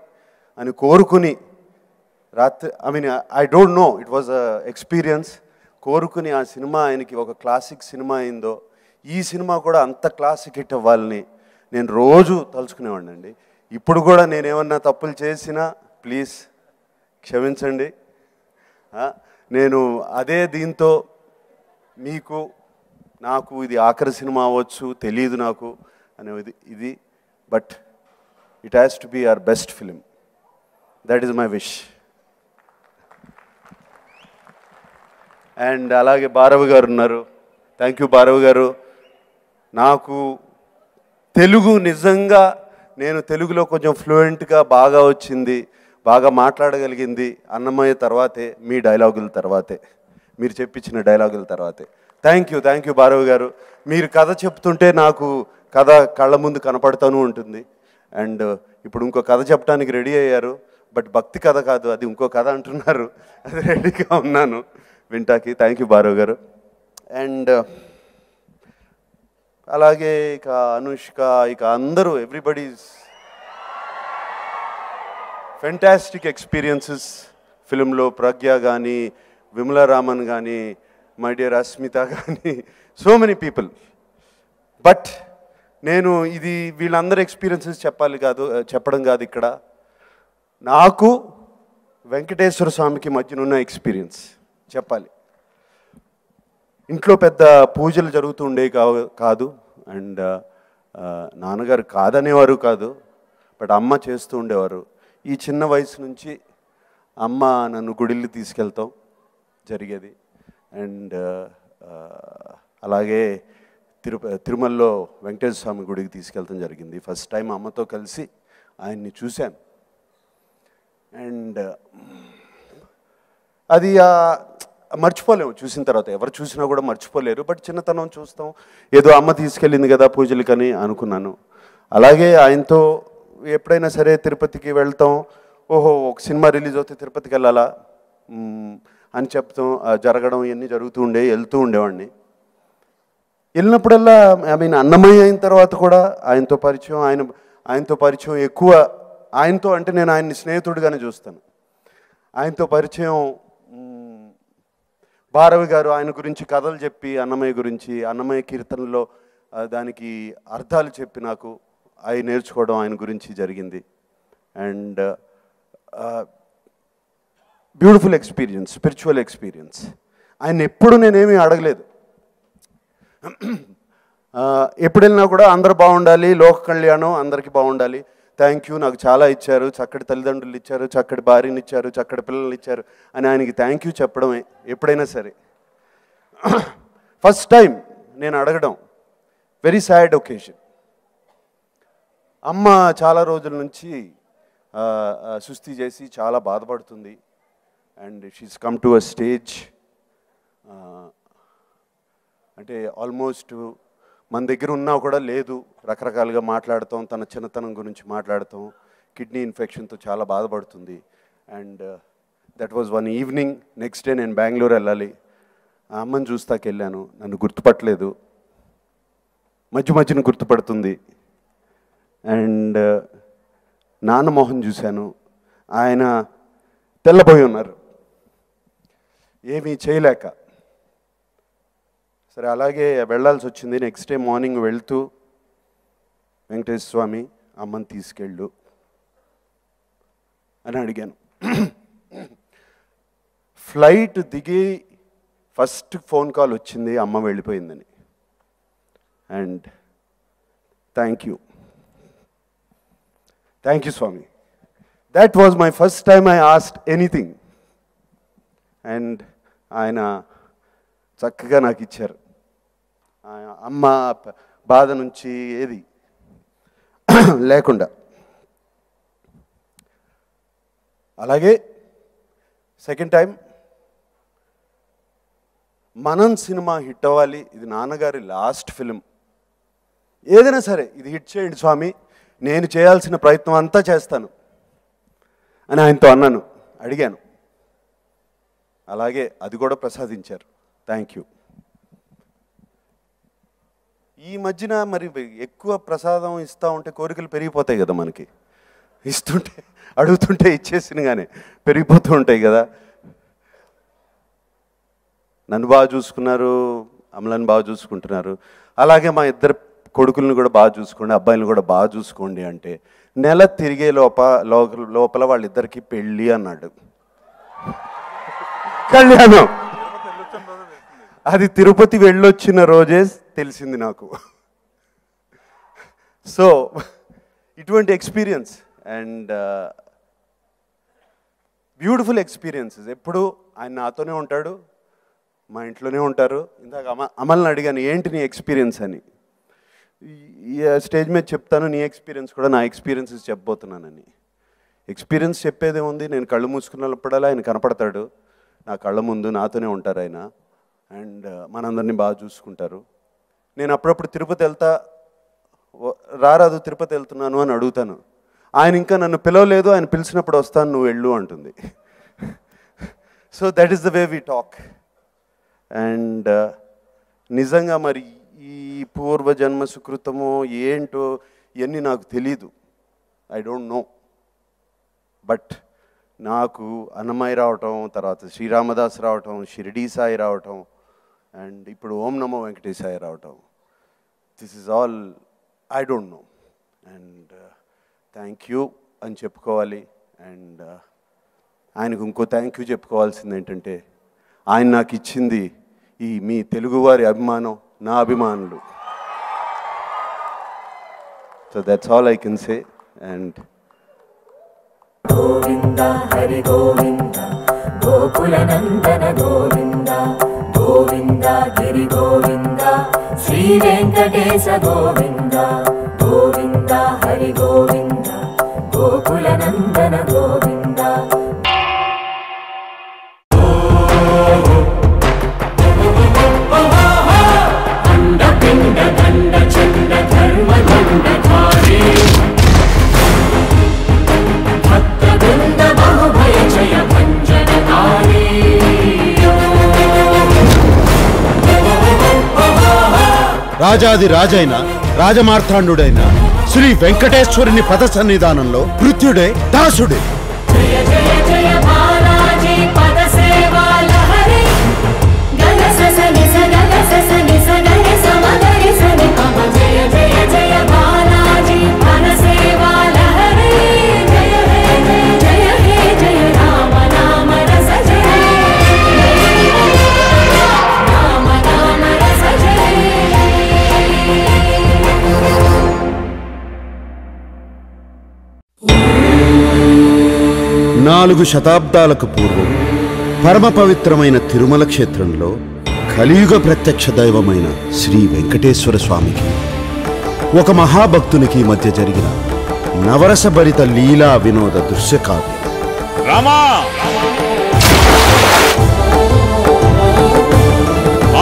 అని కోరుకుని రాత్రి, I don't know, it was experience, కోరుకుని ఆ సినిమా ఆయనకి ఒక క్లాసిక్ సినిమా అయిందో, ఈ సినిమా కూడా అంత క్లాసిక్ హిట్ అవ్వాలని నేను రోజు తలుచుకునేవాడిని అండి. ఇప్పుడు కూడా నేనేమన్నా తప్పులు చేసినా ప్లీజ్ క్షమించండి. నేను అదే దీంతో మీకు నాకు ఇది ఆఖరి సినిమా అవ్వచ్చు తెలియదు నాకు అనేది ఇది, but it has to be our best film. That is my wish. And అలాగే భారవి గారు ఉన్నారు. థ్యాంక్ యూ భారవి గారు. నాకు తెలుగు నిజంగా నేను తెలుగులో కొంచెం ఫ్లూయెంట్గా బాగా వచ్చింది, బాగా మాట్లాడగలిగింది అన్నమయ్య తర్వాతే, మీ డైలాగుల తర్వాతే, మీరు చెప్పించిన డైలాగుల తర్వాతే. థ్యాంక్ యూ భారవి గారు. మీరు కథ చెప్తుంటే నాకు కథ కళ్ళ ముందు కనపడుతూనే ఉంటుంది. అండ్ ఇప్పుడు ఇంకో కథ చెప్పడానికి రెడీ అయ్యారు, బట్ భక్తి కథ కాదు, అది ఇంకో కథ అంటున్నారు. అది రెడీగా ఉన్నాను వింటాకి. థ్యాంక్ యూ భారవి గారు. అండ్ అలాగే ఇక అనుష్క, ఇక అందరూ ఎవ్రీబడీస్ ఫెంటాస్టిక్ ఎక్స్పీరియన్సెస్ ఫిలింలో. ప్రజ్ఞ కానీ, విమలా రామన్ కానీ, మై డియర్ అస్మిత కానీ, సో మెనీ పీపుల్. బట్ నేను ఇది వీళ్ళందరి ఎక్స్పీరియన్సెస్ చెప్పడం కాదు ఇక్కడ. నాకు వెంకటేశ్వర స్వామికి మధ్యనున్న ఎక్స్పీరియన్స్ చెప్పాలి. ఇంట్లో పెద్ద పూజలు జరుగుతూ ఉండేవి కాదు. అండ్ నాన్నగారు కాదనేవారు కాదు, బట్ అమ్మ చేస్తూ ఉండేవారు. ఈ చిన్న వయసు నుంచి అమ్మ నన్ను గుడిల్ని తీసుకెళ్తాం జరిగేది. అండ్ అలాగే తిరుమలలో వెంకటేశ్వర స్వామి గుడికి తీసుకెళ్తాం జరిగింది. ఫస్ట్ టైం అమ్మతో కలిసి ఆయన్ని చూశాను. అండ్ అది మర్చిపోలేము. చూసిన తర్వాత ఎవరు చూసినా కూడా మర్చిపోలేరు. బట్ చిన్నతనం చూస్తాం, ఏదో అమ్మ తీసుకెళ్ళింది కదా పూజలకని అనుకున్నాను. అలాగే ఆయనతో ఎప్పుడైనా సరే తిరుపతికి వెళ్తాం, ఓహో ఒక సినిమా రిలీజ్ అవుతే తిరుపతికి వెళ్ళాలా అని చెప్తాం, జరగడం ఇవన్నీ జరుగుతూ వెళ్తూ ఉండేవాడిని. వెళ్ళినప్పుడల్లా అన్నమయ్య అయిన తర్వాత కూడా ఆయనతో పరిచయం ఎక్కువ. ఆయనతో అంటే నేను ఆయన్ని స్నేహితుడిగానే చూస్తాను. ఆయనతో పరిచయం భారవి గారు ఆయన గురించి కథలు చెప్పి, అన్నమయ్య గురించి, అన్నమయ్య కీర్తనలో దానికి అర్థాలు చెప్పి నాకు అవి నేర్చుకోవడం ఆయన గురించి జరిగింది. And beautiful experience, spiritual experience. ఆయన ఎప్పుడు నేనేమీ అడగలేదు. ఎప్పుడు వెళ్ళినా కూడా అందరు బాగుండాలి, లోక కళ్యాణం, అందరికీ బాగుండాలి, థ్యాంక్ యూ, నాకు చాలా ఇచ్చారు, చక్కటి తల్లిదండ్రులు ఇచ్చారు, చక్కటి భార్యని ఇచ్చారు, చక్కటి పిల్లలు ఇచ్చారు అని ఆయనకి థ్యాంక్ యూ చెప్పడమే ఎప్పుడైనా సరే. ఫస్ట్ టైం నేను అడగడం, వెరీ సాడ్ ఒకేషన్. అమ్మ చాలా రోజుల నుంచి సుస్థి చేసి చాలా బాధపడుతుంది. And she's come to a stage, అంటే ఆల్మోస్ట్ మన దగ్గర ఉన్నా కూడా లేదు, రకరకాలుగా మాట్లాడతాం, తన చిన్నతనం గురించి మాట్లాడతాం, కిడ్నీ ఇన్ఫెక్షన్తో చాలా బాధపడుతుంది. And that was one evening. Next day నేను బెంగళూరు వెళ్ళాలి. ఆ అమ్మని చూస్తాకి వెళ్ళాను, నన్ను గుర్తుపట్టలేదు, మధ్య మధ్యన గుర్తుపడుతుంది. అండ్ నాన్న మోహన్ చూశాను, ఆయన తెల్లబోయి ఉన్నారు, ఏమీ చేయలేక. సరే అలాగే వెళ్ళాల్సి వచ్చింది. నెక్స్ట్ డే మార్నింగ్ వెళ్తూ, వెంకటేశ్వర స్వామి అమ్మని తీసుకెళ్ళు అని అడిగాను. ఫ్లైట్ దిగి ఫస్ట్ ఫోన్ కాల్ వచ్చింది, అమ్మ వెళ్ళిపోయిందని. And thank you Swami. That was my first time I asked anything. And ఆయన చక్కగా నాకు ఇచ్చారు. అమ్మ బాధ నుంచి ఏది లేకుండా. అలాగే సెకండ్ టైం మనం సినిమా హిట్ అవ్వాలి, ఇది నాన్నగారి లాస్ట్ ఫిలిం, ఏదైనా సరే ఇది హిట్ చేయండి స్వామి, నేను చేయాల్సిన ప్రయత్నం అంతా చేస్తాను అని ఆయనతో అన్నాను, అడిగాను. అలాగే అది కూడా ప్రసాదించారు. Thank you. ఈ మధ్యన మరి ఎక్కువ ప్రసాదం ఇస్తూ ఉంటే కోరికలు పెరిగిపోతాయి కదా మనకి, ఇస్తుంటే అడుగుతుంటే ఇచ్చేసినగానే పెరిగిపోతూ ఉంటాయి కదా. నన్ను బాగా చూసుకున్నారు, అమలను బాగా చూసుకుంటున్నారు, అలాగే మా ఇద్దరు కొడుకులను కూడా బాగా చూసుకోండి, అబ్బాయిలను కూడా బాగా చూసుకోండి అంటే నెల తిరిగే లోపల వాళ్ళిద్దరికి పెళ్ళి అన్నాడు. కళ్యాణం అది తిరుపతి వెళ్ళొచ్చిన రోజే తెలిసింది నాకు. సో ఇటువంటి ఎక్స్పీరియన్స్ అండ్ బ్యూటిఫుల్ ఎక్స్పీరియన్సెస్. ఎప్పుడు ఆయన నాతోనే ఉంటాడు, మా ఇంట్లోనే ఉంటారు. ఇందాక అమల్ని అడిగాను ఏంటి నీ ఎక్స్పీరియన్స్ అని. ఈ స్టేజ్ మీద చెప్తాను, నీ ఎక్స్పీరియన్స్ కూడా నా ఎక్స్పీరియన్సెస్ చెప్పబోతున్నానని. ఎక్స్పీరియన్స్ చెప్పేదే ఉంది, నేను కళ్ళు మూసుకున్నప్పుడల్లా ఆయన కనపడతాడు నా కళ్ళ ముందు, నాతోనే ఉంటారు ఆయన. అండ్ మనందరినీ బాగా చూసుకుంటారు. నేను అప్పుడప్పుడు తిరుపతి వెళ్తా, రారాదు తిరుపతి వెళ్తున్నాను అని అడుగుతాను, ఆయన ఇంకా నన్ను పిలవలేదు, ఆయన పిలిచినప్పుడు వస్తాను నువ్వు వెళ్ళు అంటుంది. So that is the way we talk. And నిజంగా మరి ఈ పూర్వజన్మ సుకృతమో ఏంటో ఇవన్నీ నాకు తెలీదు, ఐ డోంట్ నో. బట్ నాకు అన్నమయ్య రావటం, తర్వాత శ్రీరామదాస్ రావటం, షిరిడీ సాయి రావటం, అండ్ ఇప్పుడు ఓం నమో వెంకటేశాయ రావటం, this is all I don't know. And thank you అని చెప్పుకోవాలి. అండ్ ఆయనకు ఇంకో థ్యాంక్ యూ చెప్పుకోవాల్సింది ఏంటంటే, ఆయన నాకు ఇచ్చింది ఈ మీ తెలుగువారి అభిమానం, నా అభిమానులు. So that's all I can say. And Govinda Hari Govinda Gokula Nandana Govinda Govinda Giri Govinda Shri Venkatesa Govinda Govinda Hari Govinda Gokula Nandana Govinda. అండపిండ దండ చండ ధర్మ దండధారి భక్త బృంద బహుభయ జయ భంజనకారి. రాజాది రాజైన రాజమార్తాండుడైన శ్రీ వెంకటేశ్వరుని పద సన్నిధానంలో కృత్యుడే దాసుడే. జయ జయ జయ బాలాజీ పద సేవా లహరి గగ సస నిస గగ సస నిస గగ సమగరి సని పమ. జయ జయ జయ బాలాజీ పద సేవా లహరి జయ హే జయ జయ హే జయ రామ నామ రస జయ రామ నామ రస జయ. 4 శతాబ్దాలకు పూర్వం పరమ పవిత్రమైన తిరుమల క్షేత్రంలో కలియుగ ప్రత్యక్ష దైవమైన శ్రీ వెంకటేశ్వర స్వామికి ఒక మహాభక్తునికి మధ్య జరిగిన నవరసభరిత లీలా వినోద దృశ్యకావ్యం. రామా,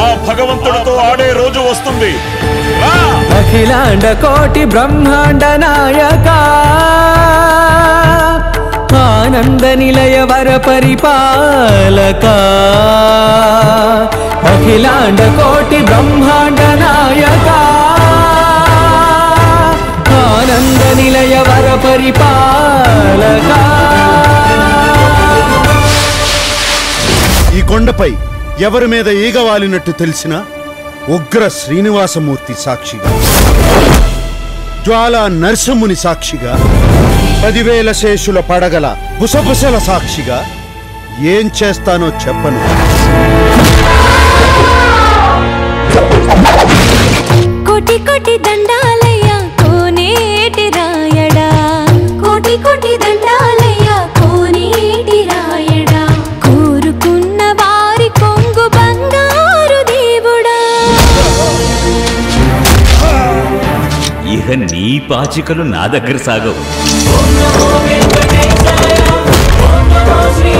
ఆ భగవంతుడితో ఆడే రోజు వస్తుంది. అఖిలాండ కోటి బ్రహ్మాండ నాయక, ఆనంద నిలయ వర పరిపాలక, అఖిలాండ కోటి బ్రహ్మాండ నాయక, ఆనంద నిలయ వర పరిపాలక. ఈ కొండపై ఎవరి మీద ఈగ వాలినట్టు తెలిసిన ఉగ్ర శ్రీనివాసమూర్తి సాక్షిగా, జ్వాలా నరసింహుని సాక్షిగా, 10,000 శేషుల పడగల బుసబుసల సాక్షిగా ఏం చేస్తానో చెప్పను. కోటి కోటి దండాలయ్యా కోనేటి రాయడా, కోటి కోటి దండాలయ్యా కోనేటి రాయడా, కోరుకున్న వారి కొంగు బంగారు దేవుడా. ఇహ నీ పాచికలు నా దగ్గర సాగవు. శ్రీ